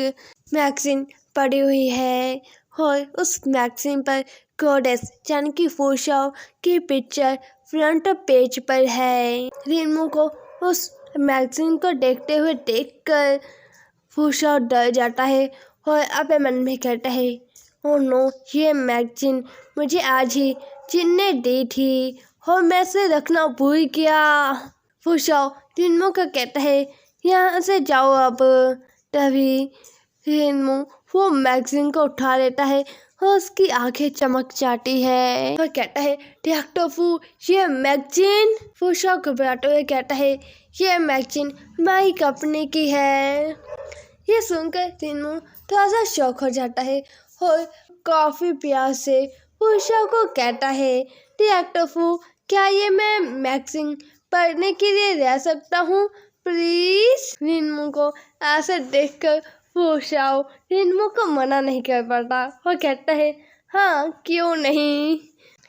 S1: मैगजीन पड़ी हुई है और उस मैगजीन पर गॉडेस यानी कि वो शाओ की पिक्चर फ्रंट पेज पर है। रिन्मो को उस मैगजीन को देखते हुए देखकर वो शाओ डर जाता है और अपने मन में कहता है ओह नो ये मैगजीन मुझे आज ही जिनने दी थी और मैं इसे रखना भूल गया। वो शाओ रिन्मो को कहता है यहाँ से जाओ अब। तभी रिन्मो वो मैगजीन को उठा लेता है और उसकी आंखें चमक जाती है और कहता है डॉक्टर फू ये मैगजीन। वो शाओ घबराते हुए कहता है ये मैगजीन माई कंपनी की है। ये सुनकर रिन्मो थोड़ा सा शौक हो जाता है और काफी प्यार से वो शाओ को कहता है डॉक्टर फू क्या ये मैं मैगजीन पढ़ने के लिए रह सकता हूँ प्लीज। रिन्मो को ऐसा देखकर वो शाओ रिन्मो को मना नहीं कर पाता और कहता है हाँ क्यों नहीं।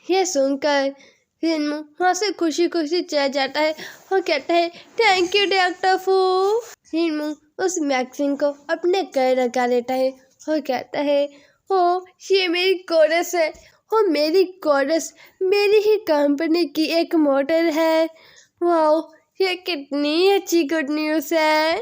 S1: ये सुनकर रिन्मो वहाँ से खुशी खुशी चला जाता है और कहता है थैंक यू डॉक्टर फू। रिन्मो उस मैगजीन को अपने घर लगा लेता है और कहता है ओ ये मेरी कोरस है और मेरी कोरस मेरी ही कंपनी की एक मॉडल है। वाओ ये कितनी अच्छी गुड न्यूज़ है।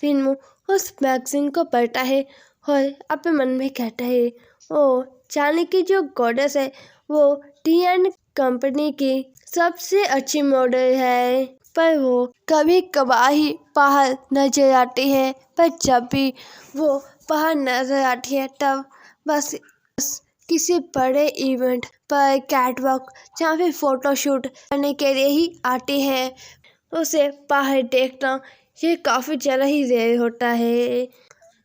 S1: रिन्मो उस मैगजीन को पढ़ता है और अपने मन में कहता है ओ जाने की जो गॉडेस है वो टीएन कंपनी की सबसे अच्छी मॉडल है पर वो कभी कभार ही बाहर नजर आती है। पर जब भी वो बाहर नजर आती है तब बस किसी बड़े इवेंट पर कैटवॉक जहाँ पे फोटोशूट करने के लिए ही आती है। उसे बाहर देखना ये काफ़ी ज़्यादा ही रेयर होता है।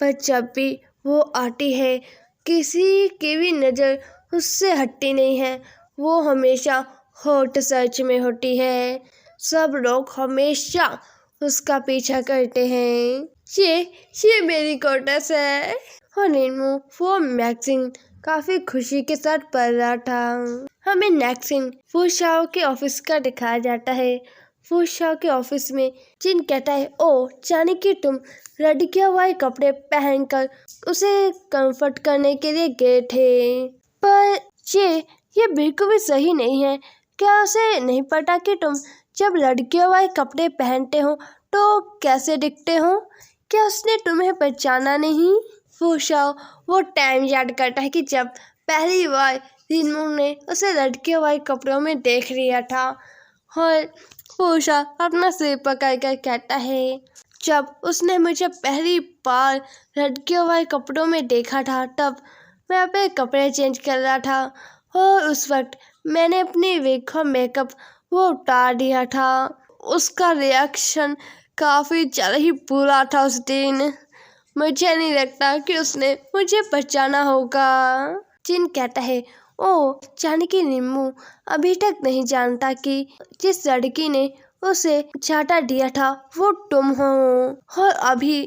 S1: पर जब भी वो आती है किसी की भी नज़र उससे हटती नहीं है। वो हमेशा हॉट सर्च में होती है। सब लोग हमेशा उसका पीछा करते हैं। ये मेरी कोटस है। और रिन्मो वो मैगजीन काफ़ी खुशी के साथ पढ़ रहा था। हमें नेक्स्ट सीन फू शाओ के ऑफिस का दिखाया जाता है। फू शाओ के ऑफिस में जिन कहता है ओ जाने कि तुम रेडी किया हुआ कपड़े पहनकर उसे कंफर्ट करने के लिए गए थे पर ये बिल्कुल भी सही नहीं है। क्या उसे नहीं पता कि तुम जब लड़कियों वाले कपड़े पहनते हो तो कैसे दिखते हो। क्या उसने तुम्हें पहचाना नहीं? फूशाओ वो टाइम याद करता है कि जब पहली बार रिनमू ने उसे लड़कियों वाले कपड़ों में देख लिया था। और फूशा अपना सिर पकड़ कर कहता है, जब उसने मुझे पहली बार लड़कियों वाले कपड़ों में देखा था तब मैं अपने कपड़े चेंज कर रहा था और उस वक्त मैंने अपनी विग और मेकअप वो उतार दिया था। उसका रिएक्शन काफ़ी ज़्यादा ही बुरा था उस दिन। मुझे नहीं लगता कि उसने मुझे पहचाना होगा। जिन कहता है, ओ जाने की निम्मू अभी तक नहीं जानता कि जिस लड़की ने उसे चाटा दिया था वो तुम हो और अभी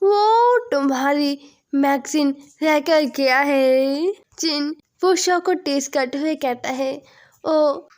S1: वो तुम्हारी मैगजीन लेकर गया है। जिन फूशा को टीज करते हुए कहता है, ओ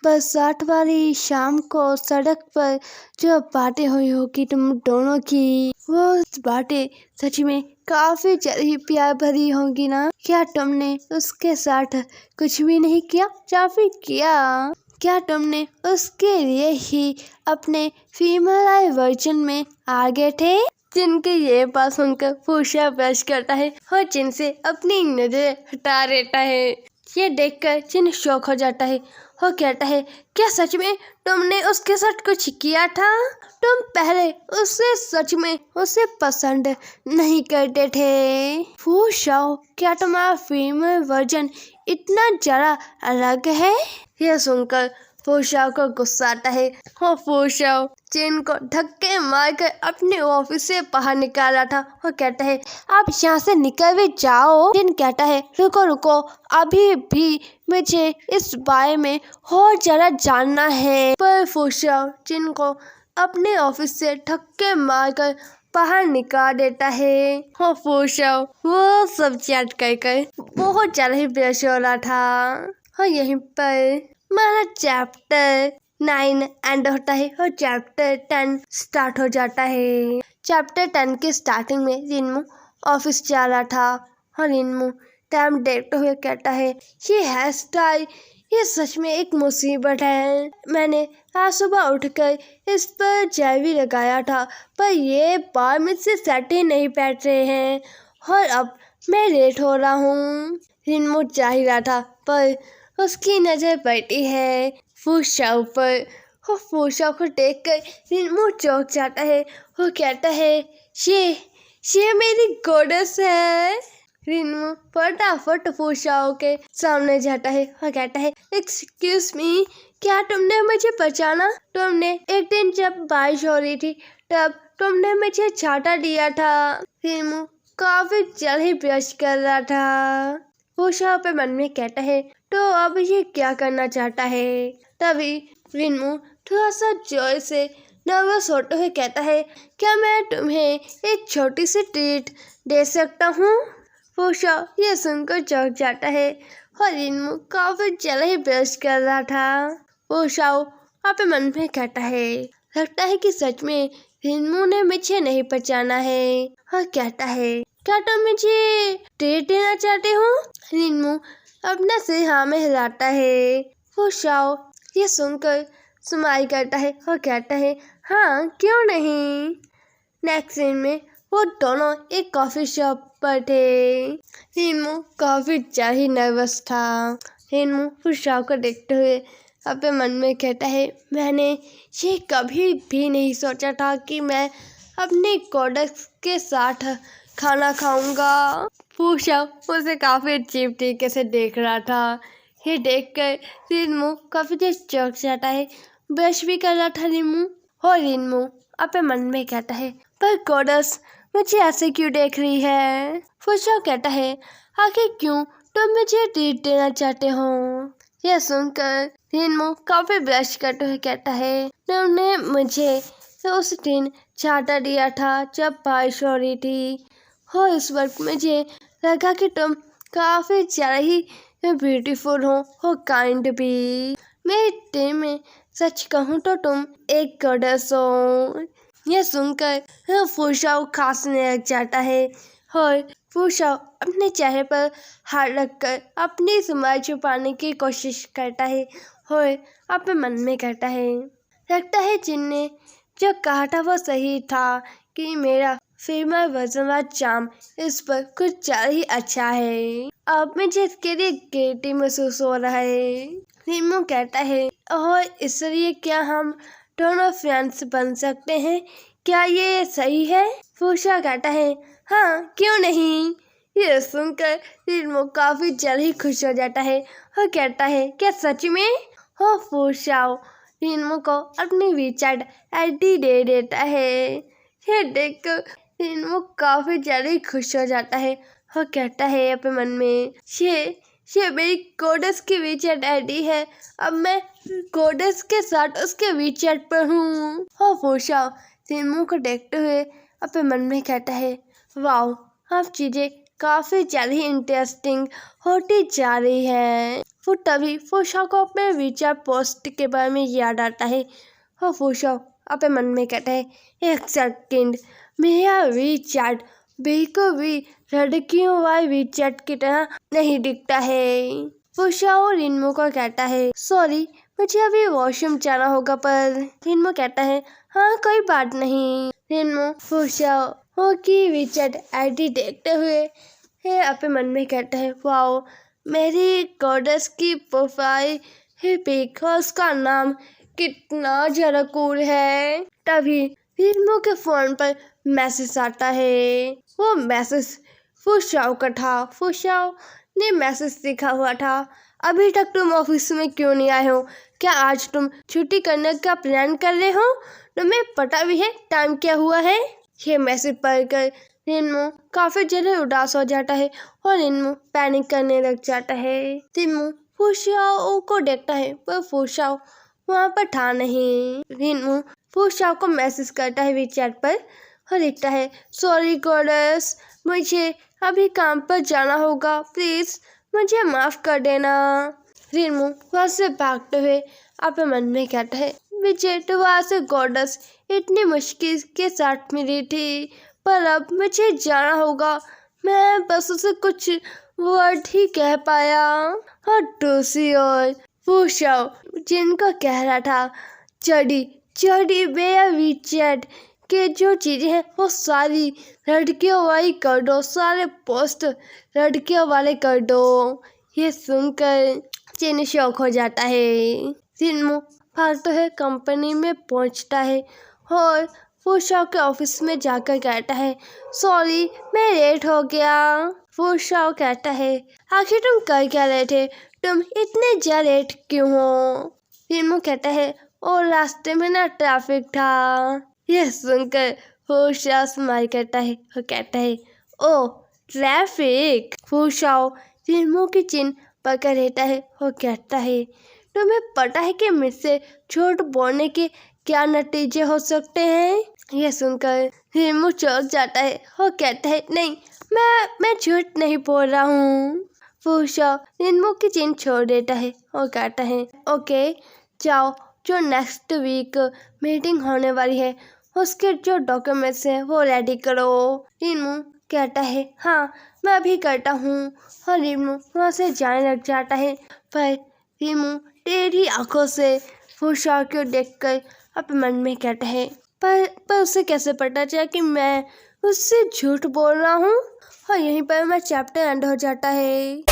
S1: बरसात वाली शाम को सड़क पर जो बातें हुई होगी तुम दोनों की, वो बातें सच में काफी ही प्यार भरी होंगी ना? क्या तुमने उसके साथ कुछ भी नहीं किया या फिर किया? क्या तुमने उसके लिए ही अपने फीमेल वर्जन में आ गए थे? जिनके ये बात सुनकर फूशा ब्रश करता है और जिनसे अपनी नजर हटा देता है। ये देखकर जिन शौक हो जाता है और कहता है, क्या सच में तुमने उसके साथ कुछ किया था? तुम पहले उससे सच में उसे पसंद नहीं करते थे? फूशाओ क्या तुम्हारा फीमेल वर्जन इतना ज़्यादा अलग है? यह सुनकर फूशाओ को गुस्सा आता है और फूशाओ जिन को धक्के मारकर अपने ऑफिस से बाहर निकाला था और कहता है, आप यहाँ से निकल भी जाओ। जिन कहता है, रुको रुको अभी भी मुझे इस बारे में और ज़्यादा जानना है। पर फूशाओ जिन को अपने ऑफिस से धक्के मारकर बाहर निकाल देता है और फूशाओ वो सब चैट कर बहुत ज़्यादा ही बेहोश हो रहा था। और यहीं पर हमारा चैप्टर 9 एंड होता है और चैप्टर 10 स्टार्ट हो जाता है। चैप्टर 10 के स्टार्टिंग में रिनमू ऑफिस जा रहा था और रिनमू टाइम देखते हुए कहता है, ये हेयर स्टाइल ये सच में एक मुसीबत है। मैंने आज सुबह उठकर इस पर जेल भी लगाया था पर ये बाल मुझसे सेट ही नहीं बैठ रहे हैं और अब मैं लेट हो रहा हूँ। रिनमू जा ही रहा था पर उसकी नज़र पड़ती है फूशाओ पर और फूशाओ को देखकर रिनमू चौंक जाता है और कहता है, ये मेरी गॉडेस है। रिनमू फटाफट फूशाओ के सामने जाता है और कहता है, एक्सक्यूज मी क्या तुमने मुझे पहचाना? तुमने एक दिन जब बारिश हो रही थी तब तुमने मुझे छाता दिया था। रिनमू काफी जल्दी ब्रश कर रहा था। फूशाओ पे मन में कहता है, तो अब ये क्या करना चाहता है? तभी रिनमू थोड़ा सा जोर से नर्वस होते हुए कहता है, क्या मैं तुम्हें एक छोटी सी ट्रीट दे सकता हूँ? फूशाओ ये सुनकर चौंक जाता है और रिनमू काफी जल्दी ब्रश कर रहा था। फूशाओ अपने मन में कहता है, लगता है कि सच में रिनमू ने मुझे नहीं पहचाना है और कहता है, क्या तुम मुझे ट्रीट देना चाहते हो? रिनमू अपना सिर हाँ में हिलाता है। फूशाओ ये सुनकर स्माइल करता है और कहता है, हाँ क्यों नहीं। नेक्स्ट सीन में वो दोनों एक कॉफी शॉप पर थे। रिनमू काफी ज्यादा नर्वस था। रिनमू फूशाओ को देखते हुए अपने मन में कहता है, मैंने ये कभी भी नहीं सोचा था कि मैं अपने कोडेक्स के साथ खाना खाऊंगा। फूशाओ उसे काफी अजीब तरीके से देख रहा था। ये देखकर रिनमू काफी देर चौंक जाता है। ब्रश भी कर रहा था रिनमू और रिनमू अपने मन में कहता है, पर कोडेक्स मुझे ऐसे क्यों देख रही है? फूशाओ कहता है, आखिर क्यों तुम मुझे ट्रीट देना चाहते हो? यह सुनकर रिनमू काफी ब्रश करते हुए कहता है, तुमने मुझे उस दिन चाटा दिया था जब बारिश हो रही थी और इस वक्त मुझे लगा कि तुम काफी ज़्यादा ही ब्यूटीफुल हो और काइंड भी। मेरे दिल में सच कहूँ तो तुम एक गॉडेस हो। यह सुनकर फूशाओ खांसने लग जाता है और फूशाओ अपने चेहरे पर हाथ रखकर अपनी स्माइल छुपाने की कोशिश करता है और अपने मन में कहता है, लगता है जिनने जो कहा था वो सही था कि मेरा फिर मैं वजनदार चाम इस पर कुछ ज़्यादा ही अच्छा है। अब मुझे इसके लिए गिल्टी महसूस हो रहा है। रीमू कहता है, और इसलिए क्या हम दोनों फ्रेंड्स बन सकते हैं? क्या ये सही है? फूशा कहता है, हाँ क्यों नहीं। ये सुनकर रीमू काफी जल्द ही खुश हो जाता है और कहता है, क्या सच में? हो फूशा रीमू को अपनी WeChat ID दे देता है। ये देखकर रीमू काफी जल्द ही खुश हो जाता है और कहता है अपने मन में, ये मेरी गोडेस की WeChat ID है। अब मैं गोडेस के साथ उसके WeChat पर हूँ। और फूशा रीमू को देखते हुए अपने मन में कहता है, वाओ अब चीजें काफी जल्द ही इंटरेस्टिंग होती जा रही है। वो तभी फूशा को अपने WeChat पोस्ट के बारे में याद आता है और फूशा अपने मन में कहता है, एक सेकंड, मेरा WeChat बिल्कुल भी लड़कियों वाले WeChat की तरह नहीं दिखता है। फूशा और रीमू को कहता है, सॉरी मुझे अभी वॉशरूम जाना होगा। पर रीमू कहता है, हाँ कोई बात नहीं। रीमू फूशा की WeChat ID देखते हुए अपने मन में कहता है, वाओ मेरी गॉडेस की प्रोफाइल पिक और उसका नाम कितना ज़्यादा कूल है। तभी रीमू के फोन पर मैसेज आता है। वो मैसेज फूशाओ का था। फूशाओ ने मैसेज लिखा हुआ था, अभी तक तुम ऑफिस में क्यों नहीं आए हो? क्या आज तुम छुट्टी करने का प्लान कर रहे हो? तुम्हें पता भी है टाइम क्या हुआ है? ये मैसेज पढ़कर रीमू काफी जल्दी उदास हो जाता है और रीमू पैनिक करने लग जाता है। रीमू फूशाओ को देखता है पर फूशाओ वहाँ पर था नहीं। रीमू फूशाओ को मैसेज करता है WeChat पर और लिखता है, सॉरी गॉडेस मुझे अभी काम पर जाना होगा, प्लीज मुझे माफ कर देना। रीमू वहाँ से भागते हुए अपने मन में कहता है, मुझे तो वहाँ से गॉडेस इतनी मुश्किल के साथ मिली थी, पर अब मुझे जाना होगा। मैं बस उसे कुछ वर्ड ही कह पाया। और दूसरी ओर फूशाओ जिनको कह रहा था, चढ़ी मेरा WeChat के जो चीज़ें हैं वो सारी लड़कियों वाली कर दो, सारे पोस्ट लड़कियों वाले कर दो। ये सुनकर चिन शौक हो जाता है। रीमू फालतू है कंपनी में पहुंचता है और फूशाओ के ऑफिस में जाकर कहता है, सॉरी मैं लेट हो गया। फूशाओ कहता है, आखिर तुम कर क्या रहे थे? तुम इतने ज्यादा लेट क्यों हो? रीमू कहता है, और रास्ते में ना ट्रैफिक था। यह सुनकर फूशाओ स्माइल करता है और कहता है, ओ ट्रैफिक। फूशाओ रीमू की चिन पकड़ लेता है और कहता है, तुम्हें पता है कि मुझसे झूठ बोलने के क्या नतीजे हो सकते हैं? यह सुनकर रीमू चौंक जाता है और कहता है, नहीं मैं झूठ नहीं बोल रहा हूँ। फूशाओ रीमू की चिन छोड़ देता है और कहता है, ओके जाओ, जो नेक्स्ट वीक मीटिंग होने वाली है उसके जो डॉक्यूमेंट्स हैं वो रेडी करो। रीमू कहता है, हाँ मैं अभी करता हूँ। और रीमू वहाँ से जाने लग जाता है। पर रीमू टेढ़ी आंखों से फूशाओ को देखकर अपने मन में कहता है, पर उसे कैसे पता चला कि मैं उससे झूठ बोल रहा हूँ? और यहीं पर मैं चैप्टर एंड हो जाता है।